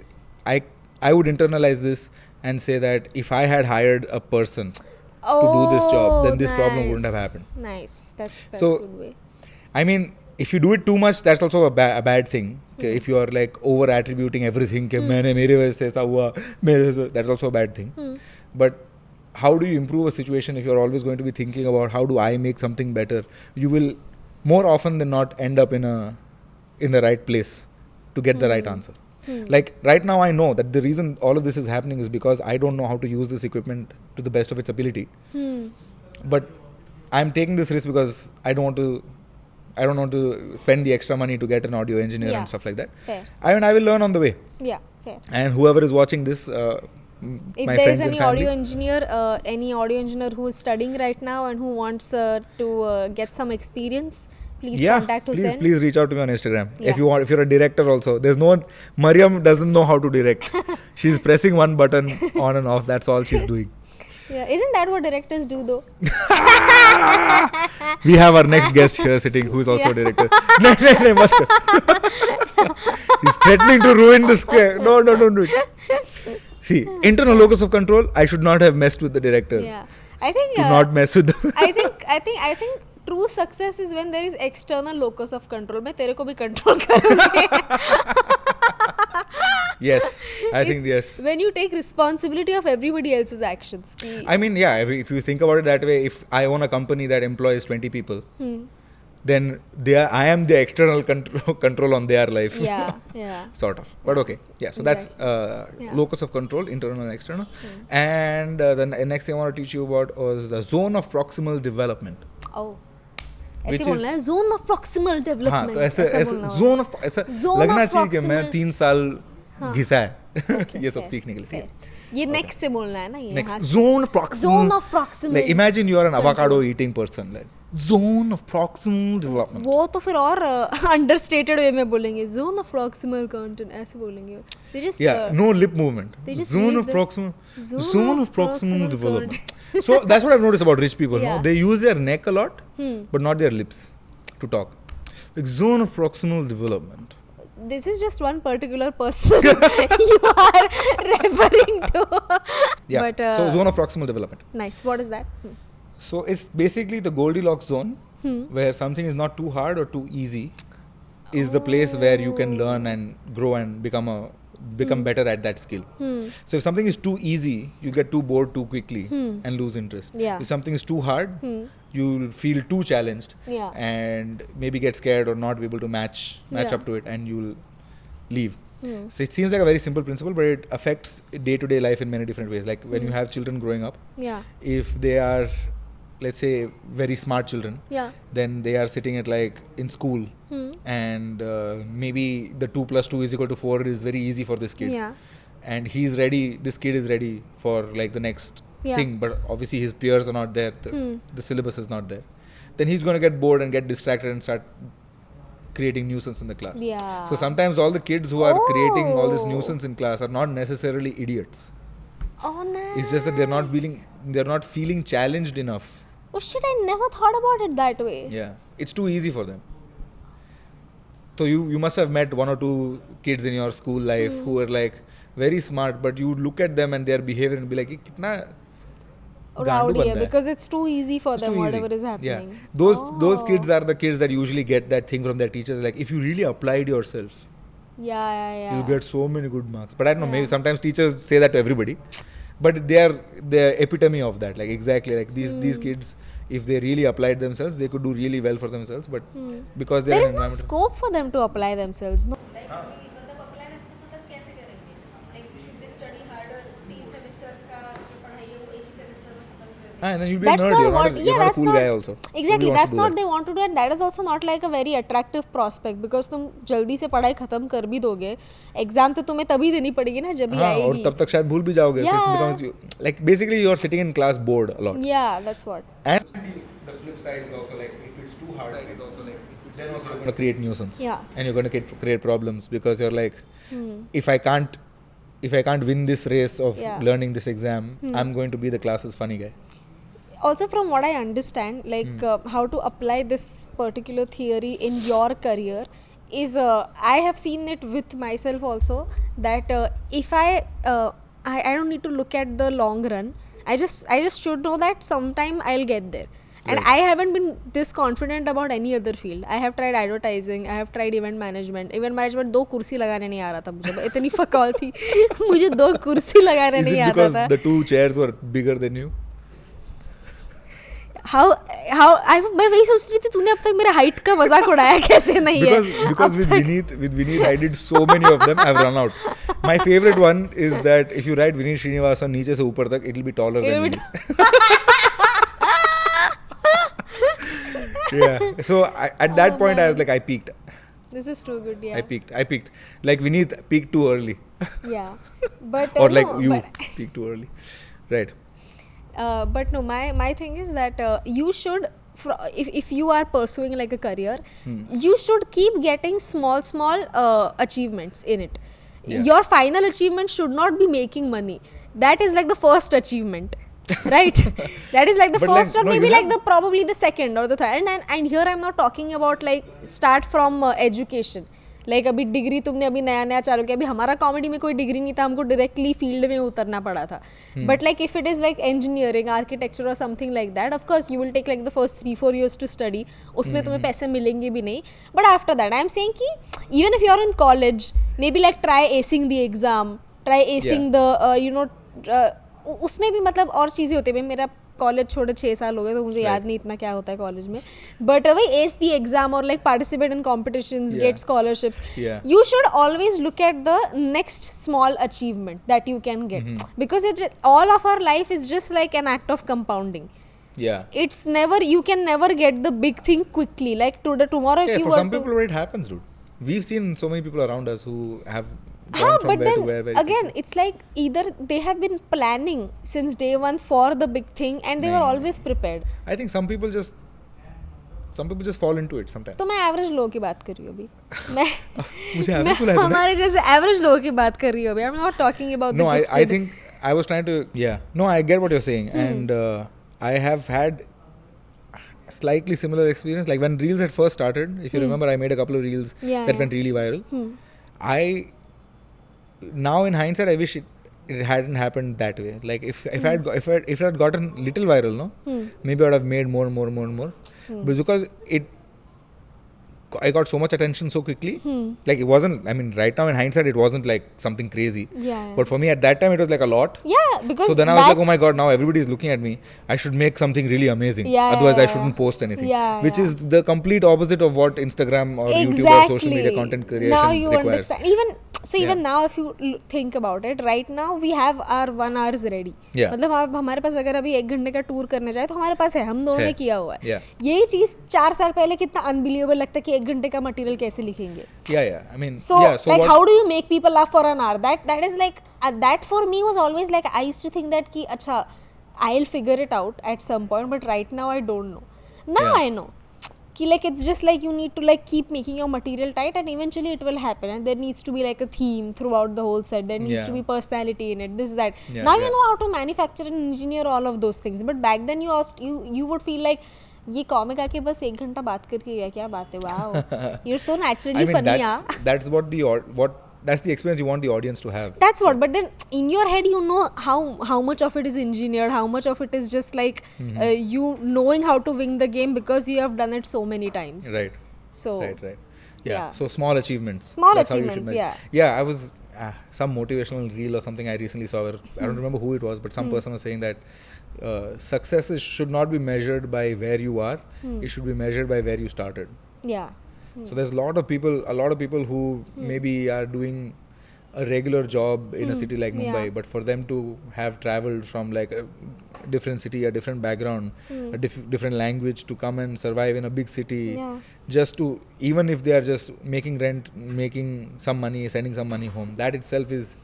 I would internalize this and say that if I had hired a person to do this job, then this problem wouldn't have happened. Nice. That's So, a good way. I mean, if you do it too much, that's also a bad thing. If you are like over attributing everything, कि मैंने मेरे वजह से ऐसा हुआ, मेरे वजह से, that's also a bad thing. But how do you improve a situation if you're always going to be thinking about how do I make something better? You will more often than not end up in the right place to get the right answer. Like right now I know that the reason all of this is happening is because I don't know how to use this equipment to the best of its ability. But I'm taking this risk because I don't want to spend the extra money to get an audio engineer and stuff like that. Fair. I will learn on the way. Yeah, fair. And whoever is watching this, If my there is friends and any family, any audio engineer who is studying right now and who wants to get some experience, please contact Hussein. Please reach out to me on Instagram. Yeah. If you're a director also. There's no one, Mariam doesn't know how to direct. She's pressing one button on and off. That's all she's doing. Yeah, isn't that what directors do though? We have our next guest here sitting who is also a director. No, must. He's threatening to ruin the square. No, don't do it. See, internal locus of control, I should not have messed with the director. Yeah. I think To not mess with the I think true success is when there is external locus of control. मैं तेरे को भी control करूँगी. Yes, I think yes. When you take responsibility of everybody else's actions. I mean, yeah, if you think about it that way, if I own a company that employs 20 people, then I am the external control on their life. Yeah. Sort of. But okay. Yeah, so that's locus of control, internal and external. And the next thing I want to teach you about was the zone of proximal development. Oh. ऐसे बोलना है zone of proximal development. हाँ, तो ऐसे zone of ऐसा लगना चाहिए कि मैं 3 साल घिसा है ये सब सीखने के लिए. ठीक है. ये next से बोलना है ना ये. Next, zone of proximal. Like imagine you are an avocado eating person. Like zone of proximal development. वो तो फिर और understated way में बोलेंगे. Zone of proximal content ऐसे बोलेंगे. They just no lip movement. Zone of proximal development. So that's what I've noticed about rich people. No? They use their neck a lot, but not their lips to talk. Like zone of proximal development. This is just one particular person you are referring to. Yeah. But, so zone of proximal development. Nice. What is that? So it's basically the Goldilocks zone where something is not too hard or too easy is the place where you can learn and grow and become better at that skill. So if something is too easy, you get too bored too quickly and lose interest. Yeah. If something is too hard, you'll feel too challenged and maybe get scared or not be able to match up to it, and you'll leave. So it seems like a very simple principle, but it affects day-to-day life in many different ways. Like when you have children growing up, if they are, let's say, very smart children, then they are sitting at like in school and maybe the 2 + 2 = 4 is very easy for this kid. And this kid is ready for like the next thing, but obviously his peers are not there, the syllabus is not there. Then he's going to get bored and get distracted and start creating nuisance in the class. So sometimes all the kids who are creating all this nuisance in class are not necessarily idiots. Oh, nice. It's just that they're not feeling challenged enough. Oh shit, I never thought about it that way. Yeah, it's too easy for them. So you must have met 1 or 2 kids in your school life who were like very smart, but you would look at them and their behavior and be like, "ये कितना गांडू rowdy बंदा है है." because it's too easy for It's them too whatever easy. is happening. Yeah, those Oh. kids are the kids that usually get that thing from their teachers. Like, if you really applied yourself, Yeah. you'll get so many good marks. But I don't know, maybe Yeah. sometimes teachers say that to everybody, but they are the epitome of that. Like, exactly, like these kids, if they really applied themselves, they could do really well for themselves. But because they're There in is no environment, scope for them to apply themselves. No. and then you'll be That's a nerd. not You're what. not a, Yeah, you're not a that's cool not. guy also. Exactly, Nobody wants that's to do not that. they want to do, and that is also not like a very attractive prospect because तुम जल्दी से पढ़ाई खत्म कर भी दोगे. Exam तो तुम्हें तभी देनी पड़ेगी ना जब भी हाँ, और आएगी. तब तक शायद भूल भी जाओगे. So Yeah. it becomes like basically you're sitting in class bored a lot. Yeah, that's what. And the flip side is also like if it's too hard, it's also like then also you're going to create nuisance. Yeah. And you're going to create problems because you're like, if I can't win this race of Yeah. learning this exam, I'm going to be the class's funny guy. Also, from what I understand, like how to apply this particular theory in your career is I have seen it with myself also that if I don't need to look at the long run. I just should know that sometime I'll get there. And Right. I haven't been this confident about any other field. I have tried advertising, I have tried event management. Event management 2 कुर्सी लगाने नहीं आ रहा था मुझे. इतनी फकौल थी. मुझे 2 कुर्सी लगाने Is नहीं it आता because था. the 2 chairs were bigger than you? How मैं वही सोच रही थी तूने अब तक मेरे हाइट का मजाक उड़ाया कैसे नहीं है. Because with Vineet I did so many of them, I've run out. My favorite one is that if you write Vineet Srinivasan नीचे से ऊपर तक, it'll be taller than Vineet. Yeah. So at that point I was like, I peaked. This is too good, yeah. I peaked. Like Vineet peaked too early. Yeah. But Or like no, you but, peaked too early. Right. but no, my thing is that you should if you are pursuing like a career, you should keep getting small achievements in it. Yeah. Your final achievement should not be making money. That is like the first achievement. Right. That is like the But first like, or no, maybe you like have- the probably the second or the third. And here I'm not talking about like start from education. Like अभी degree तुमने अभी नया चालू किया. अभी हमारा comedy में कोई डिग्री नहीं था, हमको डायरेक्टली फील्ड में उतरना पड़ा था. But like if it is like engineering, architecture और something like that, of course you will take like the first 3-4 years to study. उसमें तुम्हें पैसे मिलेंगे भी नहीं. But after that I am saying कि even if you are in college, maybe like try acing the exam, try acing the you know, उसमें भी मतलब और चीज़ें होती है. मेरा कॉलेज छोड़े 6 साल हो गए तो मुझे याद नहीं इतना क्या होता है कॉलेज में. बट वही एस दी एग्जाम और like participate in competitions, get scholarships. You should always look at the next small achievement that you can get, because all of our life is just like an act of compounding. Yeah. It's never, you can never get the big thing quickly. Like tomorrow if Yeah, you for were some to, people it happens, dude. We've seen so many people around us who have हाँ, gone from but where to then where very again quickly. it's like either they have been planning since day one for the big thing and they were नहीं. always prepared. I think some people just fall into it sometimes. तो मैं average लोगों की बात कर रही हूँ अभी. मैं मुझे मैं average बोला है तूने? हमारे जैसे एवरेज लोगों की बात कर रही हूँ अभी. I'm not talking about No, the I 15. think I was trying to, no, I get what you're saying, and I have had slightly similar experience. Like when reels had first started, if you remember, I made a couple of reels Yeah, that yeah. went really viral. I now in hindsight, I wish it hadn't happened that way. Like if I had gotten little viral, no, maybe I would have made more. But because I got so much attention so quickly. Like it wasn't, I mean, right now in hindsight, it wasn't like something crazy. Yeah. But for me at that time, it was like a lot. Yeah, because So then I was like, oh my god, now everybody is looking at me. I should make something really amazing. Yeah, Otherwise, yeah, I shouldn't post anything. Yeah, Which yeah. is the complete opposite of what Instagram or YouTube or social media content creation now you requires. understand. Even now if you think about it, right now we have our 1 hours ready. Yeah. मतलब आप हमारे पास अगर अभी 1 घंटे का tour करने जाए तो हमारे पास है, हम दोनों ने किया हुआ है. Yeah. यही चीज़ 4 साल पहले कितना अनबिलीवेबल लगता है कि 1 घंटे का मटेरियल कैसे लिखेंगे. Yeah. I mean, So, so like what, how do you make people laugh for an hour? That is like that for me was always like I used to think that कि अच्छा I'll figure it out at some point, but right now I don't know. Now Yeah. I know. कि like it's just like you need to like keep making your material tight and eventually it will happen, and there needs to be like a theme throughout the whole set. There needs to be personality in it, this, that. Yeah, Now yeah. you know how to manufacture and engineer all of those things, but back then you would feel like ये comic आके बस 1 घंटा बात करके गया, क्या बात है, wow, you're so naturally I mean, funny. that's what that's the experience you want the audience to have. That's what. But then in your head, you know how much of it is engineered, how much of it is just like you knowing how to win the game because you have done it so many times. Right. So Right. Yeah. Yeah. So small achievements. Small That's how you achievements, should measure. yeah. Yeah. I was some motivational reel or something I recently saw. Where I don't remember who it was, but some person was saying that success should not be measured by where you are. It should be measured by where you started. yeah. So there's a lot of people who maybe are doing a regular job in a city like Mumbai, Yeah. but for them to have traveled from like a different city, a different background, a different language to come and survive in a big city, Yeah. just to, even if they are just making rent, making some money, sending some money home, that itself is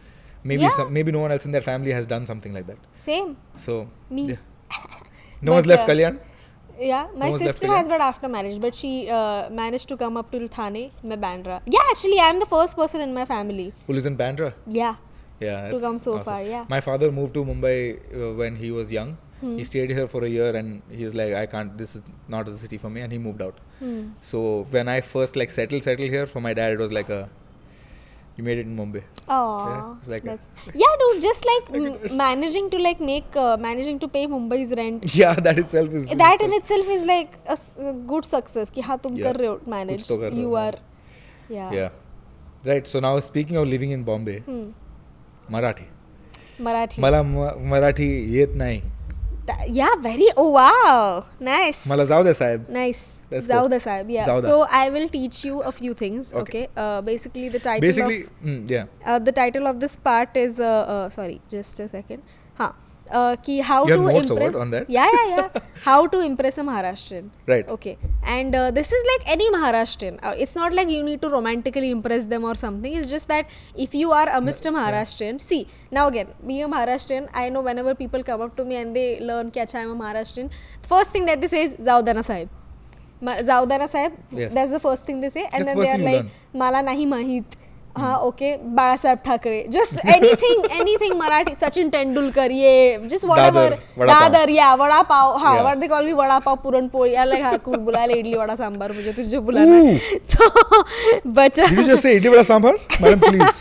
maybe Yeah. maybe no one else in their family has done something like that. Same. So Me. yeah. No one's But, left Kalyan. Yeah, my No one's left sister Kalyan? has, but after marriage. But she managed to come up to Thane, मैं Bandra. Yeah, actually, I am the first person in my family. Who lives in Bandra? Yeah. Yeah, To that's come so awesome. far, yeah. My father moved to Mumbai when he was young. He stayed here for a year and he's like, I can't, this is not the city for me, and he moved out. So when I first like settled here, for my dad it was like you made it in Mumbai. Oh, Yeah, it's like yeah, dude. Just like managing to like make managing to pay Mumbai's rent. Yeah, that itself is That in itself is like a good success. कि हाँ तुम Yeah. कर रहे हो manage. कुछ तो कर रहे You हो, are. Yeah. yeah. Right. So now speaking of living in Bombay, Marathi. Marathi. मला मराठी येत नाही. Yeah, very. Oh wow, nice. मला जाऊ दे साहेब. Nice. Let's go. Zauda Sahib. Yeah. Zauda. So I will teach you a few things. Okay. Basically, the title Basically, of yeah. the title of this part is sorry, just a second. हाँ. कि how You to have notes or impress. what on that? Yeah. How to impress a Maharashtrian. Right. Okay. And this is like any Maharashtrian. It's not like you need to romantically impress them or something. It's just that if you are amidst a Maharashtrian, see, now again, being a Maharashtrian, I know whenever people come up to me and they learn कि अच्छा I'm a Maharashtrian, first thing that they say is Zaudana Sahib. Zaudana Sahib, Yes. that's the first thing they say. And That's then the they first are thing you like, Mala nahi mahit. हाँ okay Balasaheb Thackeray just anything Marathi Sachin Tendulkar ये just whatever Dadar या वड़ा पाव हाँ what they call me vada pav puranpoli या like हाँ कुछ बुला ले इडली वड़ा सांभर मुझे तुझे बुलाना है तो बचा Did you just say idli vada sambar? Madam, please.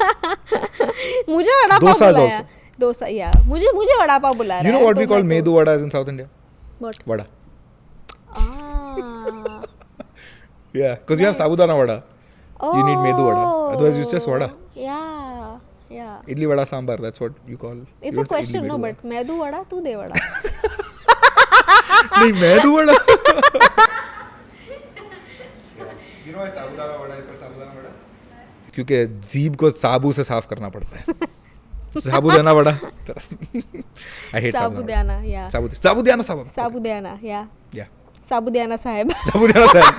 मुझे वड़ा पाव Dosas बुलाया also. डोसा या मुझे वड़ा पाव बुला रहा है You know what तो we call मैं medu vadas in South India? What? Vada. Ah. Yeah, because you have sabudana vada. You need medu vada. Otherwise, it's just vada. Yeah. Idli vada sambar, that's what you call. It's you a don't say idli question, no, medu but मैदू vada तू दे वड़ा. नहीं medu vada. You know why sabudana vada is called sabudana vada? क्योंकि जीभ को साबु से साफ करना पड़ता है. साबुदाना vada. I hate sabudana, yeah. साबुदाना साहब. साबुदाना, yeah. Yeah. साबुदाना साहब. साबुदाना साहब.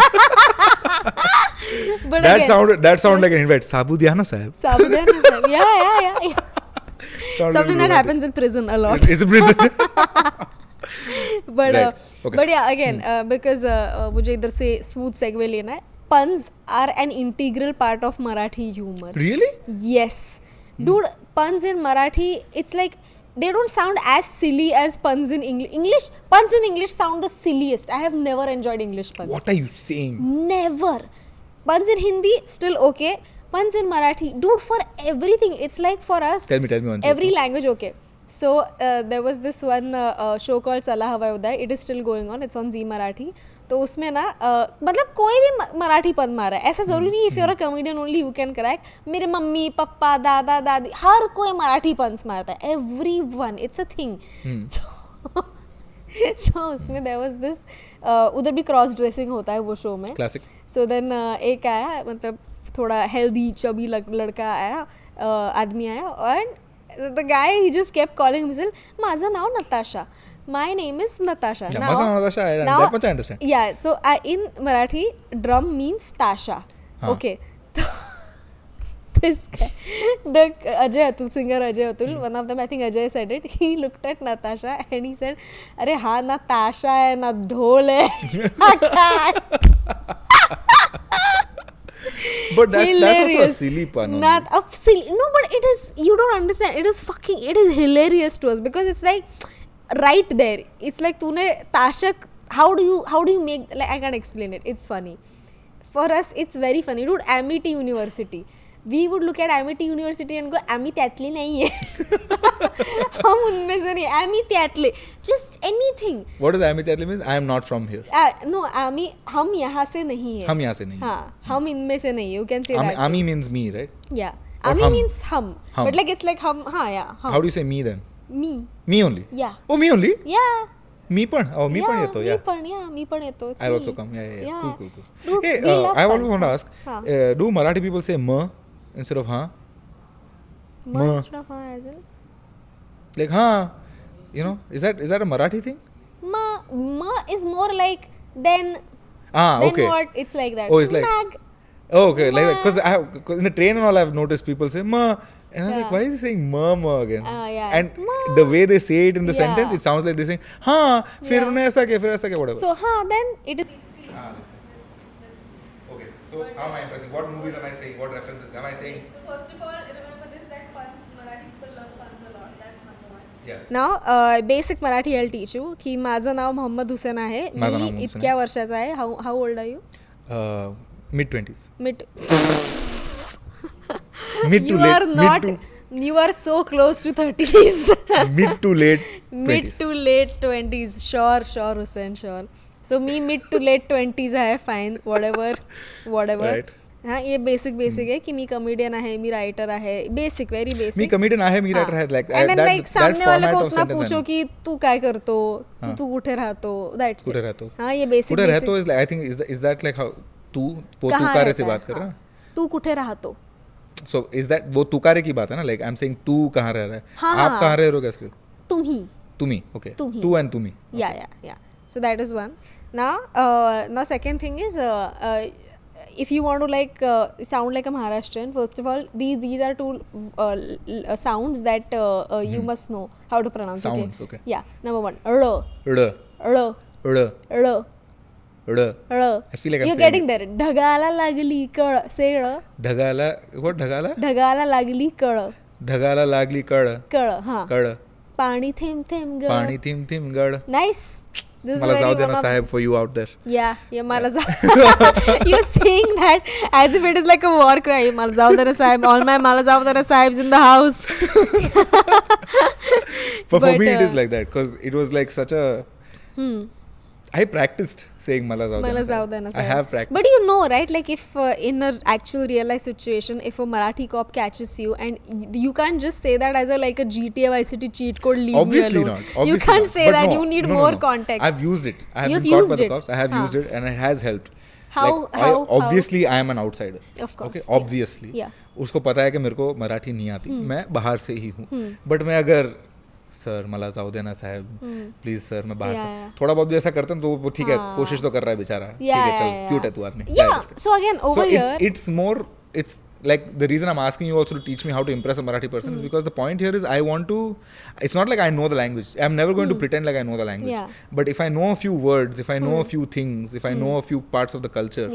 But That again, sound like an invite. Sabudiana sahib. Sabudana sahib. Yeah. Something that happens in prison a lot. It's a prison. But Right. Okay. but yeah, again, because मुझे इधर से smooth segue लेना है. Puns are an integral part of Marathi humor. Really? Yes. Dude, puns in Marathi, it's like they don't sound as silly as puns in English. Puns in English sound the silliest. I have never enjoyed English puns. What are you saying? Never. Puns in Hindi, still okay. Puns in Marathi, dude, for everything. It's like for us, Tell me one. every language okay. So there was this one show called Sala Hava Uday. It is still going on. It's on Z Marathi. तो उसमें ना मतलब कोई भी मराठी पन मारा है ऐसा ज़रूरी नहीं if you are a comedian only you can crack मेरे मम्मी पापा दादा दादी हर कोई मराठी पन्स मारता है everyone it's a thing so उसमें देयर वाज दिस उधर भी क्रॉस ड्रेसिंग होता है वो शो में क्लासिक सो देन एक आया मतलब थोड़ा हेल्दी चबी लड़का आया आदमी आया और the guy he just kept calling himself माझं नाव Natasha My name is Natasha. Yeah, Natasha, that much I understand. Yeah, so in Marathi, drum means Tasha. Okay. This guy, Ajay Atul, singer Ajay Atul, one of them, I think Ajay said it. He looked at Natasha and he said, "Arey हाँ ना Tasha है ना ढोल है." But that's also a silly pun. Not a silly. No, but it is. You don't understand. It is hilarious to us because it's like. Right there, it's like तूने ताशक. How do you make like I can't explain it. It's funny. For us, it's very funny, dude. Amity University. We would look at Amity University and go आम्ही त्यातले नाही आहे हम उनमें से नहीं आम्ही त्यातले just anything. What does Ami Tatli means? I am not from here. No आम्ही हम यहाँ से नहीं है. हम यहाँ से नहीं. हाँ हम इनमें से नहीं है. You can say that. Ami means me, right? Yeah. Or Ami hum. means hum. But like it's like hum. हाँ yeah. Hum. How do you say me then? Me. Me only? Yeah. Oh, me only? Yeah. Me पण? Oh, me पण येतो. Yeah. मी पण येतो. It's I'll me. also come. Yeah. Yeah. Cool. Dude, Hey, we love I always puns, want to huh? ask, हाँ. do Marathi people say ma instead of ha? Ma instead of हाँ as in? Like ha, you know, is that a Marathi thing? Ma is more like then Okay. what it's like that. Oh, it's like Mag. Oh, okay, like Ma. because in the train and all I've noticed people say ma, and I was like, Yeah. why is he saying ma again? Yeah. And Ma. the way they say it in the Yeah. sentence, it sounds like they're saying ha, फिर Yeah. उन्हें ऐसा किया, फिर ऐसा किया, whatever. So then it is. Okay, so how am I impressing? What movies am I saying? What references am I saying? So first of all, remember this that puns. Marathi people love puns a lot. That's number one. Yeah. Now, basic Marathi I'll teach you. की माझं नाव मोहम्मद हुसेन आहे. माझं नाव मी मोहम्मद इतक्या वर्षाचा आहे. How old are you? Mid-20s. Mid. Mid to You late. are not. You are so close to 30s. Mid to late. Mid 20s. to late 20s. Sure, Hussein, sure. So me mid to late 20s आहे. Fine, whatever. Right. हाँ ये basic है कि मी comedian आहे मी writer आहे basic very basic मी comedian आहे मी writer आहे like and then that, like that सामने वाले format को of उतना sentence पूछो आहे. कि तू काय करतो तू कुठे राहतो that's कुठे it. रहतोस? हाँ ये बेसिक कुठे रहतो is like I think is that like how तू तुकारे से बात कर रहा है? तू कुठे राहतो So is that वो तुकारे की बात है ना like I'm saying तू कहाँ रह रहा है? हाँ, आप हाँ. कहाँ रह रहे हो कैसे? तुम्ही Okay. तुम्ही. तू and तुम्ही. yeah so that is one now second thing is if you want to like sound like a Maharashtrian, first of all these are two sounds that you must know how to pronounce. Sounds, okay. Yeah, number one r ड r ड r ड r I feel like I'm you're saying getting there. ढगाला लागली कळ say r ढगाला what ढगाला ढगाला लागली कळ ढगाला लागली कळ हाँ कळ पाणी थेंब थेंब गळ पाणी थिम थिम गड nice. This is मला very जाऊ one देना of Saheb for you out there. Yeah, मला you're saying that as if it is like a war cry. मला जाऊ दे रे साहेब, all my मला जाऊ दे रे साहेbs in the house. But for me it But, is like that because it was like such a I practiced saying मला जाऊ देना साहेब. I have practiced. But you know, right? Like if in a actual real life situation, if a Marathi cop catches you and you can't just say that as a like a GTA Vice City cheat code, leave Obviously me alone. not. Obviously you can't not. say But that. no, You need no, more no. context. I've used it. I have You've been caught by used the it. cops. I have used it and it has helped. How? Obviously I am an outsider. Of course. Okay, obviously. Yeah. उसको पता है कि मेरे को मराठी नहीं आती. मैं बाहर से ही हूँ. But मैं अगर सर मला जाऊ देना साहब प्लीज सर मैं बाहर से थोड़ा बहुत भी ऐसा करता हूँ तो वो ठीक है कोशिश तो कर रहा है बेचारा ठीक है चल क्यूट है तू आदमी so again over here it's more it's like the reason I'm asking you also to teach me how to impress a Marathi person is because the point here is I want to it's not like I know the language I'm never going to pretend like I know the language but if I know a few words if I know a few things if I know a few parts of the culture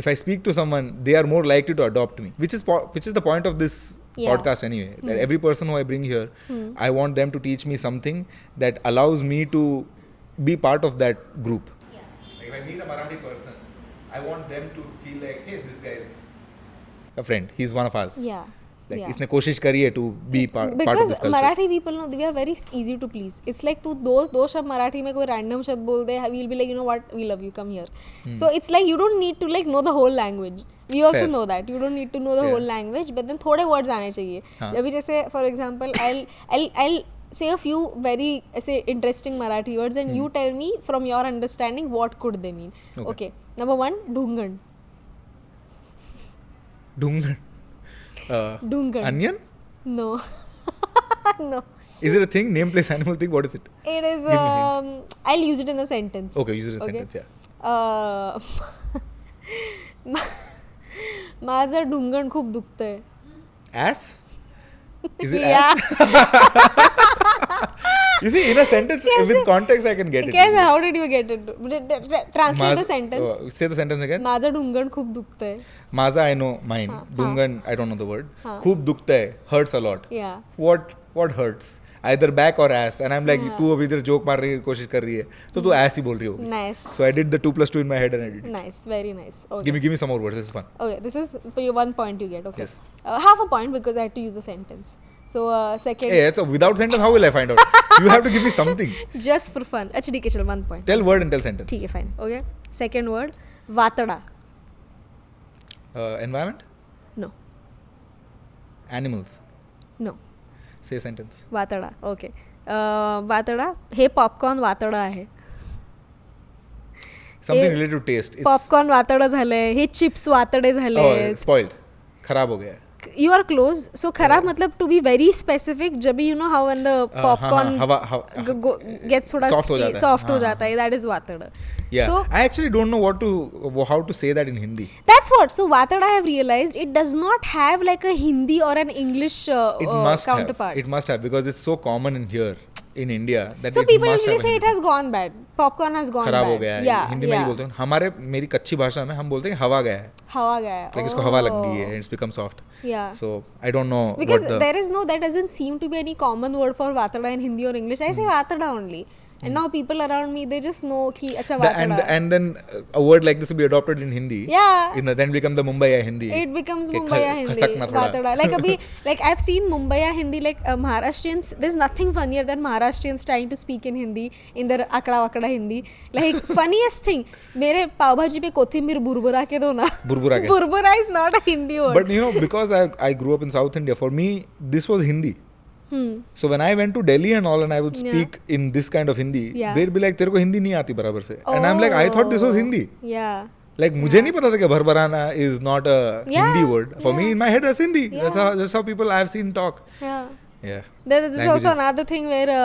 if I speak to someone they are more likely to adopt me which is the point of this podcast anyway that every person who I bring here I want them to teach me something that allows me to be part of that group like if I meet a Marathi person I want them to feel like hey this guy is a friend he's one of us like इसने कोशिश करी है to be part of this because culture Marathi people know they are very easy to please it's like तू दो शब्द मराठी में कोई random शब्द बोल दे we'll be like you know what we love you come here so it's like you don't need to like know the whole language we also know that you don't need to know the whole language but then थोड़े words आने चाहिए अभी जैसे for example I'll say a few very say interesting Marathi words and you tell me from your understanding what could they mean okay number one Dhungan Dhungan onion no no is it a thing name place animal thing what is it it is I'll use it in a sentence okay use it in a sentence yeah माझं ढुंगण खूप दुखतंय ass is it ass you see in a sentence with context I can get it कैसे how did you get it translate the sentence say the sentence again माझं ढुंगण खूप दुखतंय माझं I know mine ढुंगण I don't know the word खूप दुखतंय hurts a lot yeah what hurts either back or ass, and I'm like, तू अभी इधर joke मारने की कोशिश कर रही है, तो तू ass ही बोल रही होगी. Nice. So I did the 2 + 2 in my head and I did it. Nice, very nice. Okay. Give me some more words. This is fun. Okay, this is 1 point you get. Okay. Yes. Half a point because I had to use a sentence. So second. Hey, so without sentence, how will I find out? You have to give me something. Just for fun. अच्छा ठीक है चलो 1 point. Tell word and tell sentence. ठीक है fine. Okay. Second word वातड़ा. Environment. No. Animals. No. Say sentence. वातड़ा. Okay. वातड़ा हे पॉपकॉर्न वातड़ा आहे. Something related to taste. It's popcorn वातड़ा झालंय. हे चिप्स वातडे झाले. spoiled. खराब हो गया है. You are close. So खराब मतलब to be very specific. जब भी you know how when the popcorn gets थोड़ा soft हो जाता है. That is वातड़ा. Yeah. So I actually don't know how to say that in Hindi. that's what. So वातड़ा I have realized it does not have like a Hindi or an English counterpart. It must have because it's so common in here in India that So it people must usually have say an it has gone bad. Popcorn has gone खराब bad. हो गया है. Yeah. Hindi में ही बोलते हैं. हमारे मेरी कच्ची भाषा में हम बोलते हैं हवा गया है. हवा गया है. Like इसको हवा लग गई है. It's become soft. Yeah. So I don't know Because what the there is no, that doesn't seem to be any common word for vatada in Hindi or English. I say vatada only. And now people around me, they just know ki acha vatada. and then a word like this will be adopted in Hindi. Yeah. Then become the Mumbai Hindi. It becomes कि Mumbai Hindi. खसक ना थोड़ा. Vatada. Like abhi, like I've seen Mumbai Hindi, like Maharashtrians. There's nothing funnier than Maharashtrians trying to speak in Hindi in their akada wakada Hindi. Like funniest thing, मेरे पाव भाजी पे कोथिंबीर बुरबुरा के दो ना. बुरबुरा के. बुरबुरा is not a Hindi word. But you know, because I grew up in South India, for me this was Hindi. So when I went to Delhi and all, and I would speak in this kind of Hindi, they'd be like, तेरे को हिंदी नहीं आती बराबर से. And I'm like, I thought this was Hindi. Yeah. Like मुझे नहीं पता था कि भरभराना is not a Hindi word. For me, in my head, that's Hindi. That's how people I've seen talk. Yeah. Yeah. This is also another thing where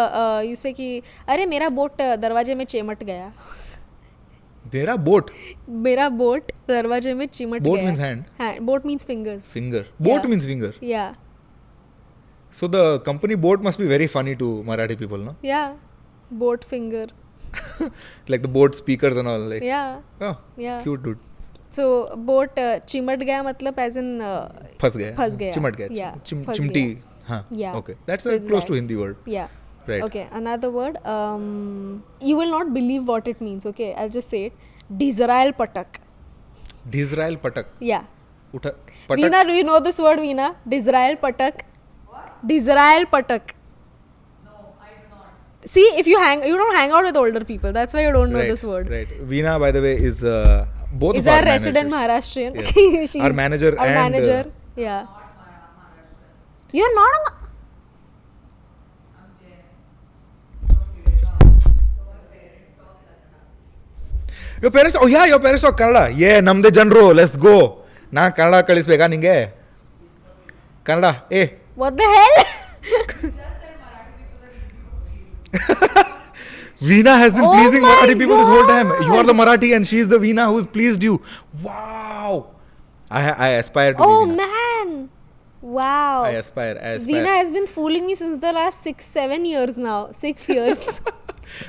you say कि अरे मेरा boat दरवाजे में चिमट गया. मेरा बोट. मेरा बोट दरवाजे में चिमट गया. Boat means hand. Boat means fingers. Finger. Boat means finger. Yeah. So the company boat must be very funny to Marathi people, no? Yeah. Boat finger. Like the boat speakers and all. Like. Yeah. Oh. Yeah. Cute dude. So boat चिमट गया मतलब as in फंस गया. फंस गया. चिमट गया. Yeah. चिमटी. हाँ. Yeah. Okay. That's So a it's close that. to Hindi word. Yeah. Right. Okay. Another word. You will not believe what it means. Okay. I'll just say it. Disrael patak. Disrael patak. Yeah. उठा. Patak. Veena, do you know this word, Veena? Disrael patak. Disrael patak. No, I do not. See, if you don't hang out with older people. That's why you don't know Right, this word. Right. Veena, by the way, is both Is of our our resident managers. Maharashtrian. Yes. She's Our manager our and, manager. Yeah. Not Maharashtrian. You're not a. I'm Jay. So my parents talk Kannada. Your parents, oh yeah, your parents talk Kannada. Yeah, namde janro, let's go. Na Kannada kalisbeka ninge. Kannada, eh. What the hell? Veena has been Oh pleasing my Marathi people this whole time. You are God. the Marathi and she's the Veena who's pleased you. Wow. I aspire to Oh be Veena. man. Wow. I aspire. Veena has been fooling me since the last 6-7 years now. 6 years.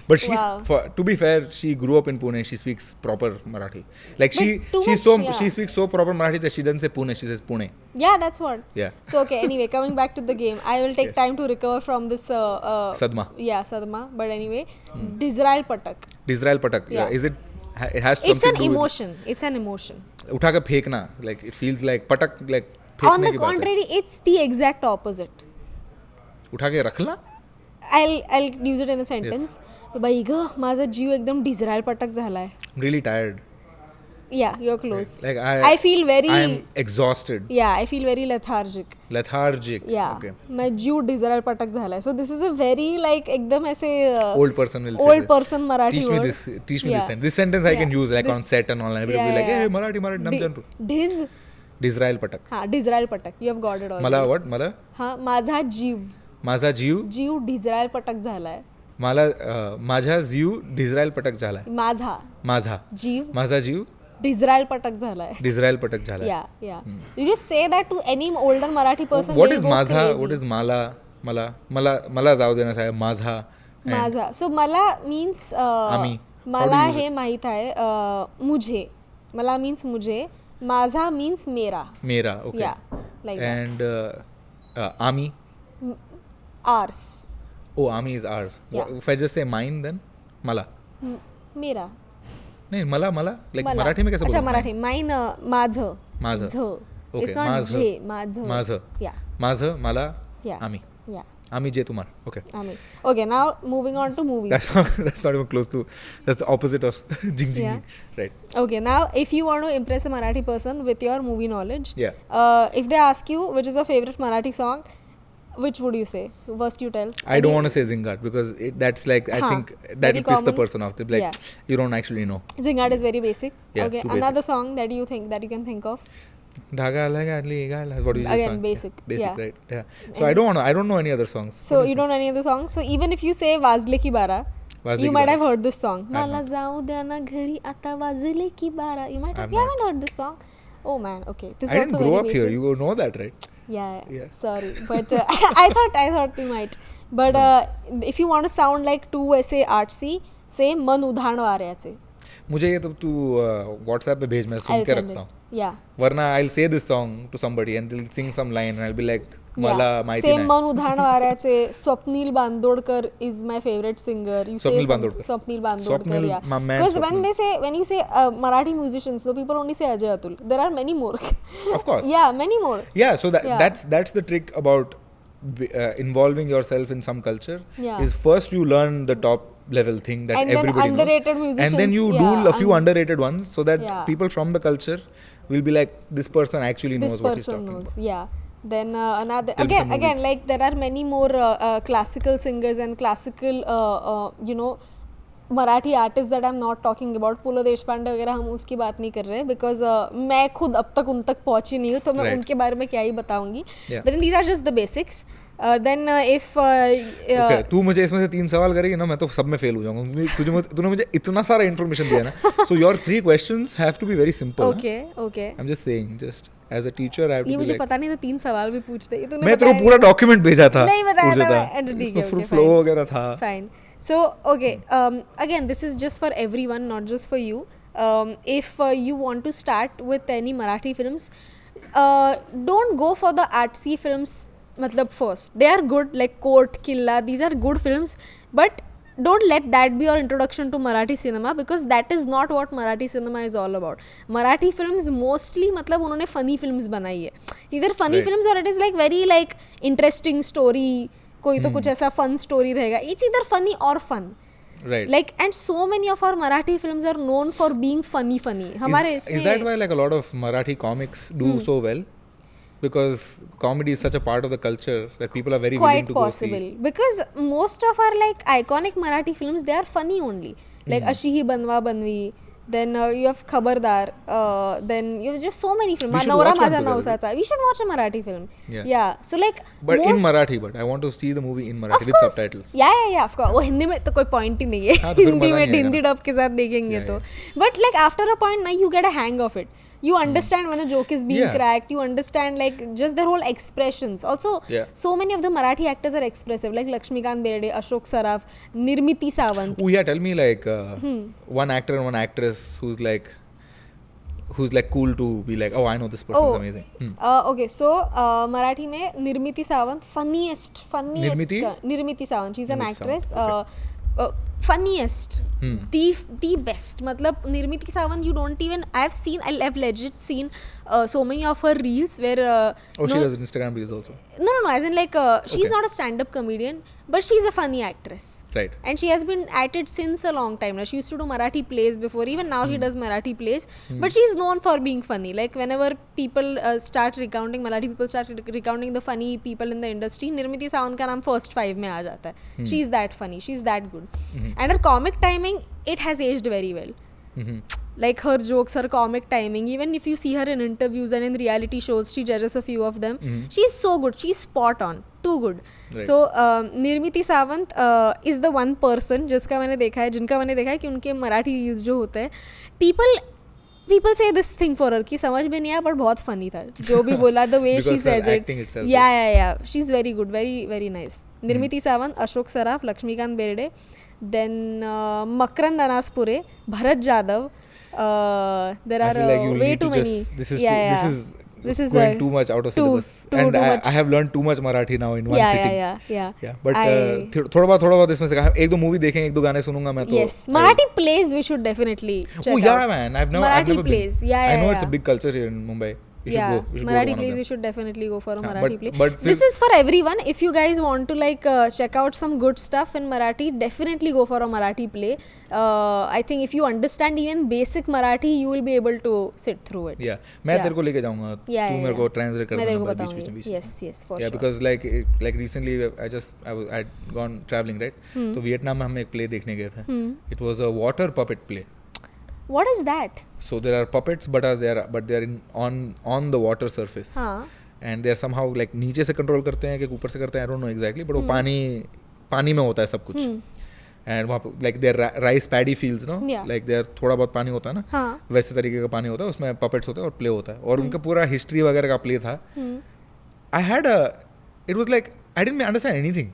But she's, Wow. to be fair, she grew up in Pune. She speaks proper Marathi. Like too much, yeah. she speaks so proper Marathi that she doesn't say Pune. She says Pune. Yeah, that's what. Yeah. So okay, anyway, coming back to the game, I will take time to recover from this Sadma. Yeah, sadma. But anyway, Disrael patak. Disrael patak. Yeah. Yeah. Is it? It has It's something an to do emotion. It's an emotion. with उठा के फेंकना. Like it feels like patak like On फेंकने the की बात है. contrary, it's the exact opposite. उठा के रखना. I'll use it in a sentence. By ग माझा जीव एकदम डिझरायल पटक झालाय. I'm really tired. Yeah, you're close. Like I feel very. I am exhausted. Yeah, I feel very lethargic. Lethargic. Yeah. Okay. मैं जीव डिझरायल पटक झालाय. So this is a very like एकदम ऐसे Old person will say. old that. person Marathi Teach word. me this. Teach me Yeah. this sentence. This sentence I can Yeah. use like on This- set and all. And everybody will be like, hey, Marathi, nam janru. Dhiz. Disrael patak. हाँ डिझरायल पटक. You have got it already. मला what? मला हाँ माझा जीव. माझा जीव डिझरायल पटक झालाय. मला माझा जीव डिझरायल पटक झाला. माझा जीव माझा जीव डिझरायल पटक झालाय. डिझरायल पटक झाला. Yeah. You just say that to any older Marathi person. What they'll is go माझा? crazy. What is मला? मला जाऊ देना साहेब माझा. माझा. So मला means आम्ही. मला हे माहित आहे मुझे. मला means मुझे. माझा means मेरा. मेरा. Okay. Yeah, like that. And आम्ही. Ours. Oh, army is ours. Yeah. If I just say mine, then Mala. मेरा नहीं मला like मला. मराठी में कैसे अच्छा बोलूं? मराठी माइन माझं माझं. झ Okay, it's not माझं. जे माझं माझं. yeah माझं मला yeah आम्ही. yeah आम्ही जे तुम्हार. Okay. आम्ही okay now moving on to movies. That's not even close to. That's the opposite of jing jing Yeah. jing. Right. Okay, now if you want to impress a Marathi person with your movie knowledge, Yeah. If they ask you which is your favorite Marathi song, which would you say? First you tell. I don't want to say Zingat because that's like I Huh. think that Very will piss the common. person off. They'll be like, Yeah. you don't actually know. Zingard is very basic. Yeah, Okay, too basic. another song that you think that you can think of. Dhaga laga gala. What do you just Again, song? basic. Yeah. Basic, Yeah. right? Yeah. So I don't know any other songs. So you don't know any other songs. So even if you say Wazle ki bara, Wazle you ki might bara. have heard this song. I have Mala not. जाऊ द्या ना घरी आता वाजले की बारा. You might I have. have You not. haven't heard this song. Oh man. Okay. This I is didn't also grow very up basic. here. You know that, right? Yeah. Yeah. Sorry, but I thought you might. But if you want to sound like too ऐसे artsy, say मन उधाण वाऱ्याचे. मुझे ये तो तू WhatsApp पे भेज मैं सुन I'll के send रखता it. हूँ. Yeah. वरना I'll say this song to somebody and they'll sing some line and I'll be like मला माहिती Same नाही. मन उधाण वाऱ्याचे. Swapnil Bandodkar is my favorite singer. You Swapnil say Bandodkar. Swapnil Bandodkar, Swapnil, yeah. my man Because Swapnil. when you say Marathi musicians, so people only say Ajay Atul. There are many more. Of course. Yeah, many more. Yeah, so Yeah. that's the trick about involving yourself in some culture. Yeah. Is first you learn the top level thing that And then everybody underrated knows, and then musicians, you yeah, do a few underrated ones so that Yeah. people from the culture will be like, this person actually knows This what he's person talking knows. about. Yeah. Then another There'll be some again movies. like there are many more classical singers and classical Marathi artist that I am not talking about Pu La Deshpande वगैरह हम उसकी बात नहीं कर रहे because मैं खुद अब तक उन तक पहुंची नहीं हूँ तो मैं Right. उनके बारे में क्या ही बताऊंगी. Yeah. Then these are just the basics. Then if Okay, तू मुझे इसमें से 3 सवाल करेगी ना मैं तो सब में फेल हो जाऊंगा. तूने मुझे इतना सारा इन्फॉर्मेशन दिया ना. So your 3 questions have to be very simple. Okay okay I'm just saying, just as a teacher I have to ये be मुझे like, पता नहीं था 3 सवाल भी पूछते. ये तूने मैं तेरे को बताया पूरा नहीं. डॉक्यूमेंट भेजा था. नहीं बताया पूछा था था. मैं. ठीक है उसमें ओके flow वगैरह था. Fine. So, okay, again, this is just for everyone, not just for you. If you want to start with any Marathi films, don't go for the artsy films, matlab first. They are good, like Court, Killa, these are good films, but don't let that be your introduction to Marathi cinema because that is not what Marathi cinema is all about. Marathi films mostly, matlab उन्होंने funny films बनाई है. Either funny Right. films or it is like very like interesting story. कोई तो कुछ ऐसा fun story रहेगा. It's इधर funny और fun. Right. Like and so many of our Marathi films are known for being funny. हमारे Is इसमें that why like a lot of Marathi comics do so well? Because comedy is such a part of the culture that people are very willing quite to possible go see. because most of our like iconic Marathi films they are funny only. Like Ashi Hi Banwa Banvi. Then you have Khabardar. Then you have just so many films. We should Navra watch one Maza together. Nausacha. We should watch a Marathi film. Yeah. So like. But in most- Marathi, but I want to see the movie in Marathi Of with course. subtitles. Yeah, of course. वो हिंदी में तो कोई point ही नहीं है. हाँ, तो फिर हिंदी मजा में नहीं आएगा हिंदी ना. डब के साथ देखेंगे Yeah, तो. But like after a point, now you get a hang of it. You understand when a joke is being Yeah. cracked. You understand like just their whole expressions. Also, Yeah. so many of the Marathi actors are expressive. Like Lakshmikant Berde, Ashok Saraf, Nirmiti Sawant. Oh yeah, tell me like one actor and one actress who's like cool to be like, oh I know this person's amazing. Okay, so Marathi में निर्मिति Sawant funniest Nirmiti? निर्मिति Sawant. She's an Nirmiti actress. Sawant, Funniest, the best. मतलब निर्मिति Sawant, you don't even. I've legit seen so many of her reels where. She does Instagram reels also. No. As in like she's Okay. not a stand-up comedian, but she's a funny actress. Right. And she has been at it since a long time now. She used to do Marathi plays before. Even now she does Marathi plays. But she's known for being funny. Like whenever people start recounting, Marathi people start recounting the funny people in the industry, Nirmiti Sawant का नाम first 5 में आ जाता है. She's that funny. She's that good. And her comic timing, it has aged very well. Like her jokes, her comic timing, even if you see her in interviews and in reality shows, she judges a few of them. She's so good. She's spot on. Too good. Right. So निर्मिति Sawant is the one person जिनका मैंने देखा है कि उनके Marathi reels जो होते हैं, people say this thing for her कि समझ में नहीं आया but बहुत funny था जो भी बोला, the way she Because her says it. acting itself Yeah. She's very good, very very nice. निर्मिति Sawant, Ashok Saraf, Laxmikant Berde, then Makarand Anaspure, Bharat Jadhav. There I are feel like you way need too to many. just this is This is going too much out of syllabus. And too I much. have learned too much Marathi now in one sitting. Yeah. But थोड़ा बहुत इसमें से एक दो movie देखेंगे, एक दो गाने सुनूंगा मैं तो. Yes, Marathi plays we should definitely check Oh out. yeah, man. I've never Marathi been. plays. Yeah. I know it's a big culture here in Mumbai. We should go. We should go to Marathi one of plays them. we should definitely go for a हाँ, Marathi play. but This फिर- is for everyone. If you guys want to like check out some good stuff in Marathi, definitely go for a Marathi play. I think if you understand even basic Marathi, you will be able to sit through it. Yeah, मैं Yeah. तेरे को लेके जाऊंगा. Yeah, तू yeah, मेरे को yeah. translate कर मैं तेरे देना को बीच बताऊंगी. बीच में. Yes, for Yeah, sure. because like recently I'd gone traveling, right? तो वियतनाम में हम एक play देखने गए थे. It was a water puppet play. What is that? So there are puppets, but they are on the water surface. हाँ. And they are somehow like नीचे से control करते हैं कि ऊपर से करते हैं, I don't know exactly, but वो पानी में होता है सब कुछ. And वहाँ पे like their rice paddy fields, no? Yeah. Like there थोड़ा बहुत पानी होता है ना. हाँ. वैसे तरीके का पानी होता है, उसमें puppets होते हैं और play होता है. और उनका पूरा history वगैरह का play था. It was like I didn't understand anything.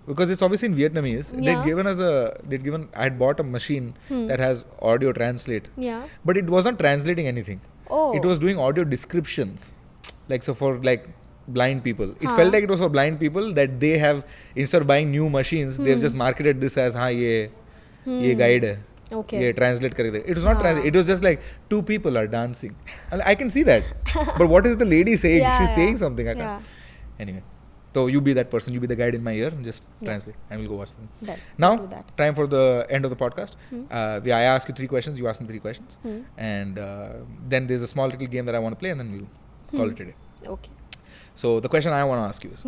Because it's obviously in Vietnamese. Yeah. I had bought a machine that has audio translate. Yeah. But it wasn't translating anything. Oh. It was doing audio descriptions. Like, so for like blind people. It felt like it was for blind people that they have, instead of buying new machines, they've just marketed this as, ye guide hai. Okay. Ye translate kar de. It was not translate. It was just like two people are dancing. And I can see that. But what is the lady saying? Yeah, She's yeah. saying something. I can't. Anyway. So you be that person, you be the guide in my ear, just Yeah. translate and we'll go watch them. Done. Now, Do that. time for the end of the podcast. I ask you 3 questions, you ask me 3 questions. And then there's a small little game that I want to play and then we'll call it a day. Okay. So the question I want to ask you is,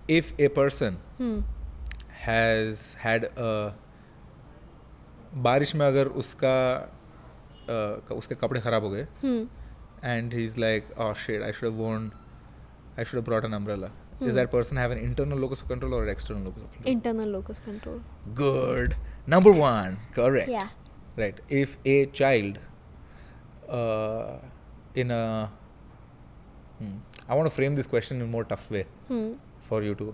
if a person has had a बारिश में अगर उसके कपड़े खराब हो गए and he's like, oh shit, I should have brought an umbrella. Does that person have an internal locus of control or an external locus of control? Internal locus control. Good. Number 1, correct. Yeah. Right. If a child in a I want to frame this question in a more tough way for you to.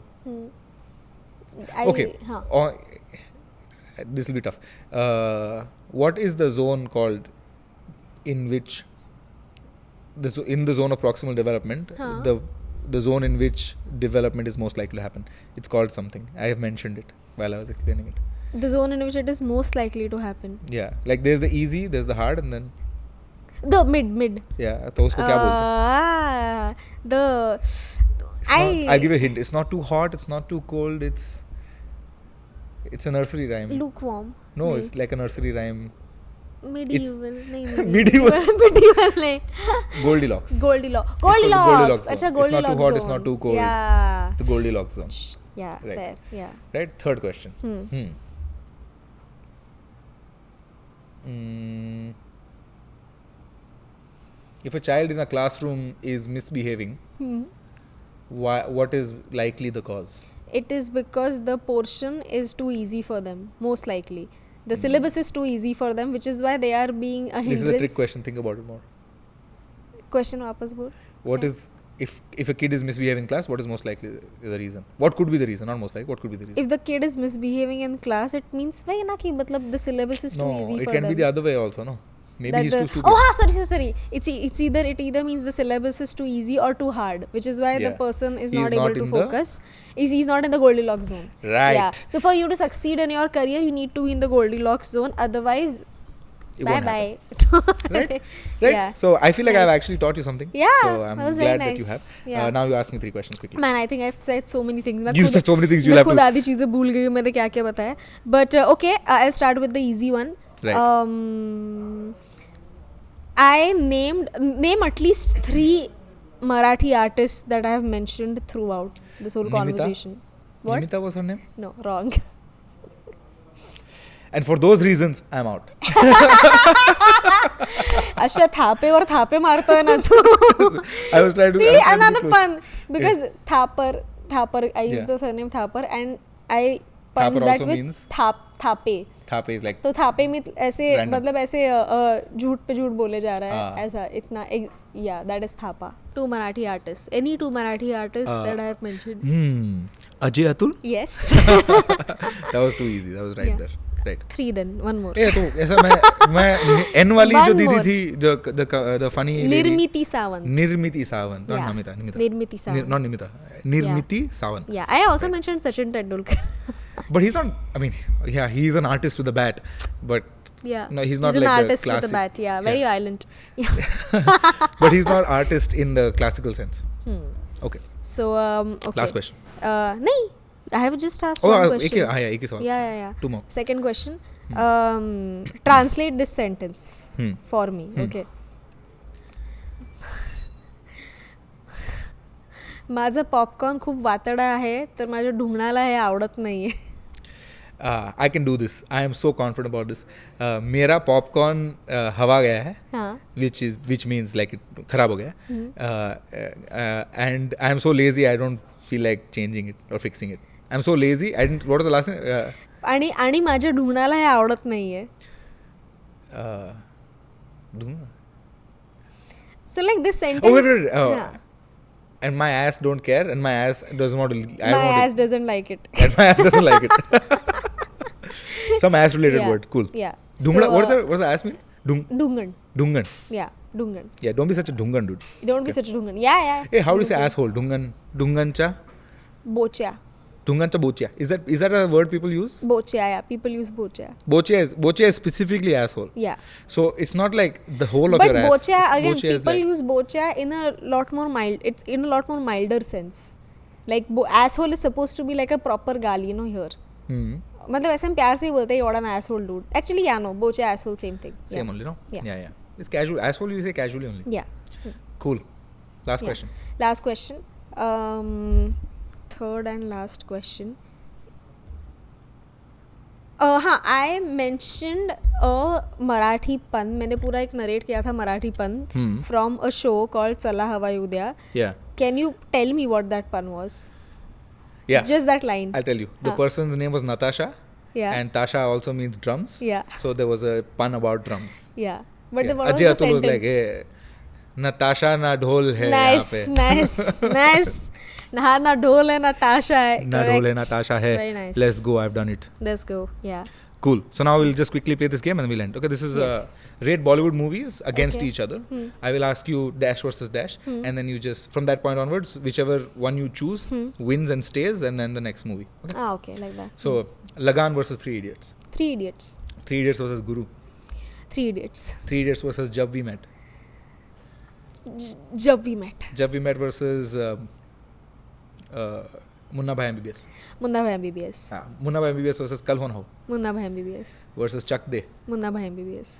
Okay. This will be tough. What is the zone called in which in the zone of proximal development, the zone in which development is most likely to happen? It's called something. I have mentioned it while I was explaining it. The zone in which it is most likely to happen. Yeah, like there's the easy, there's the hard, and then The mid. yeah. तो उसको क्या बोलते हैं? I'll give you a hint. It's not too hot. It's not too cold. It's a nursery rhyme. Lukewarm. No, it's like a nursery rhyme. Medieval. नहीं. Medieval. Medieval नहीं. Goldilocks. Goldilocks. Goldilocks zone. अच्छा, It's not Goldilocks too hot, it's zone. not too cold. Yeah. It's the Goldilocks zone. Yeah. Right. Fair. Yeah. Right? Third question. If a child in a classroom is misbehaving, what is likely the cause? It is because the portion is too easy for them, most likely. The syllabus is too easy for them, which is why they are being a hindrance. This is a trick question. Think about it more. Question वापस बोल. What is if a kid is misbehaving in class? What is most likely the reason? What could be the reason? Not most likely. What could be the reason? If the kid is misbehaving in class, it means वही ना कि मतलब the syllabus is too easy No, it for can them. be the other way also. No, maybe That he's the- too stupid. Oh, sorry. It either means the syllabus is too easy or too hard, which is why the Yeah. person is He not is not able to in the- focus. He's not in the Goldilocks zone. Right. Yeah. So for you to succeed in your career, you need to be in the Goldilocks zone. Otherwise, It bye won't bye. Right? Yeah. So I feel like I've Nice. actually taught you something. Yeah, So I'm that was very glad that you nice. have. Yeah. Now you ask me 3 questions quickly. Man, I think I've said so many things. You said so many things. You'll मैं have खुद to. आधी चीजें भूल गई हूँ मैंने क्या क्या बताया. But okay, I'll start with the easy one. Right. Name at least 3 Marathi artists that I have mentioned throughout this whole Nimita? conversation. What? Nimita was her name. No, wrong. And for those reasons, I'm out. अच्छा थापे और थापे मारता है ना तू. I was trying to. See, I was trying to another be close. pun because Thapar. I used Yeah. the surname Thapar and I Thapar punned that also with means? Thape. Thape is like. तो थापे में ऐसे Random. मतलब ऐसे झूठ पे झूठ बोले जा रहा है हाँ. ऐसा इतना yeah, that is Thapa. 2 Marathi artists. Any 2 Marathi artists that I have mentioned. Ajay Atul? Yes. That was too easy. That was right Yeah. there. Right. 3 then, one more. तो ऐसा मैं N वाली जो One दीदी more. थी the funny lady. Nirmiti Sawant. Nirmiti Sawant, not Yeah. Namita. Nirmiti Sawant. Not Nimita. Nirmiti Sawant. Yeah, I also mentioned Sachin Tendulkar. But he's not. I mean, yeah, he's an artist with a bat, but Yeah. no, he's not an like the artist with classic. a bat. Yeah, very violent. Yeah. But he's not artist in the classical sense. Okay. So, okay. Last question. नहीं, I have just asked Oh, one question. एक ही सवाल. Yeah. Two more. Second question. Translate this sentence for me. Okay. माझं popcorn खूप वातडा आहे तर माझ्या ढुंगणाला हे आवडत नाहीये. I can do this. I am so confident about this. मेरा popcorn हवा गया है. हाँ. Which means like it खराब हो गया. And I am so lazy. I don't feel like changing it or fixing it. I'm so lazy. I didn't. What was the last thing? आणि माझ्या ढुंगणाला हे आवडत नाहीये. Dhungan. So like this sentence. Oh wait. Yeah. And my ass don't care, and my ass doesn't want to. My ass doesn't like it. And my ass doesn't like it. Some ass related Yeah. word. Cool. Yeah. Dhungla. So, What's the ass mean? Dhungan. Dhungan. Yeah. Dhungan. Yeah. Don't be such a dhungan, dude. Don't be such a dhungan. Yeah. Hey, how do you say asshole? Dhungan. Dhungan cha. Bochya. Dhungan cha bochya. Is that a word people use? Bochya. Yeah. People use bochya. Bochya is specifically asshole. Yeah. So it's not like the whole of But your ass. bochya again, Bochya is people like, use bochya in a lot more mild. It's in a lot more milder sense. Like asshole is supposed to be like a proper गाली, here. मतलब ऐसे हम प्यार से ही बोलते हैं you're an asshole dude. Actually, yeah, no, bochya asshole same thing. Same Yeah. only, no? Yeah. It's casual. Asshole you say casually only. Yeah. Cool. Last Yeah. question. Last question. Third and last question. हाँ, I mentioned a Marathi pun. मैंने पूरा एक narrate किया था Marathi pun from a show called Chala Hava Udya. Yeah. Can you tell me what that pun was? Yeah. Just that line. I'll tell you. The person's name was Natasha. Yeah. And Tasha also means drums. Yeah. So there was a pun about drums. Yeah. But Yeah. what was Ajay the Atul was sentence? like, hey, Natasha na dhol hai Nice, yahan pe. nice. ना ढोल है ना ताशा है. Na dhol hai Correct. na Tasha hai. Very nice. Let's go. I've done it. Let's go. Yeah. Cool. So now we'll just quickly play this game and then we'll end. Okay, this is Yes. rate Bollywood movies against Okay. each other. I will ask you dash versus dash, and then you just from that point onwards, whichever one you choose wins and stays, and then the next movie. Okay. Okay, like that. So Lagan versus Three Idiots. 3 Idiots. 3 Idiots versus Guru. 3 Idiots. 3 Idiots versus Jab We Met. जब we met. Jab We Met versus Munna Bhai MBBS. Munna भाई MBBS. Munna Bhai MBBS versus Kal Ho Na Ho Munna भाई MBBS. versus Chak De Munna भाई MBBS.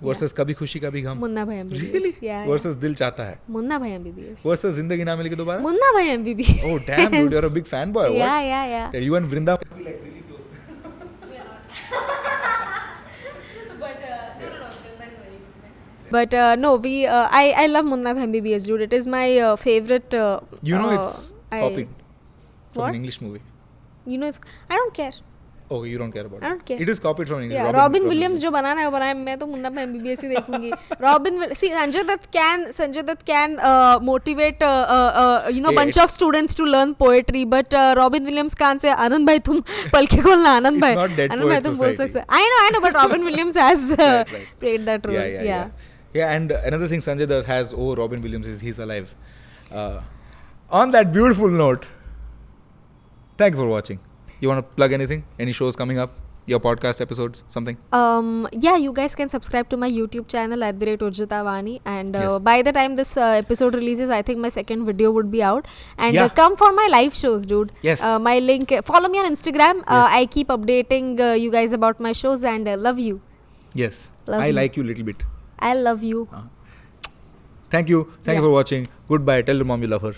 versus Kabhi Khushi Kabhi Gham. Munna भाई MBBS. Really? Yeah. Versus Dil Chahta Hai Munna भाई MBBS. versus Zindagi Na Milegi Dobara. Munna भाई MBBS. Oh damn, dude, you're a big fanboy. What? Yeah. You and Vrinda. But no, I love Munna Bhai MBBS, dude. It is my favorite. You know it's copied from What? an English movie. You know, I don't care. Oh, you don't care about it. I don't care. It is copied from an English. Yeah, Robin Williams जो बनाना है वो बनाए. मैं तो मुन्ना भाई MBBS ही देखूंगी. See, Sanjay Dutt can motivate bunch of students to learn poetry, but Robin Williams can't say आनंद भाई तुम पल के खोलना आनंद भाई. It's not Dead आनंद भाई Poets तुम बोल Society. सकते. I know, but Robin Williams has Right. played that role. Yeah, and another thing Sanjay Dutt has, Robin Williams he's alive. On that beautiful note, thank you for watching. You want to plug anything? Any shows coming up? Your podcast episodes? Something? Yeah, you guys can subscribe to my YouTube channel @Urjitavani, and Yes. by the time this episode releases, I think my second video would be out. And Yeah. come for my live shows, dude. Yes. My link. Follow me on Instagram. Yes. I keep updating you guys about my shows, and love you. Yes. Love I you. like you a little bit. I love you. Thank you. Thank you Yeah. for watching. Goodbye. Tell your mom you love her.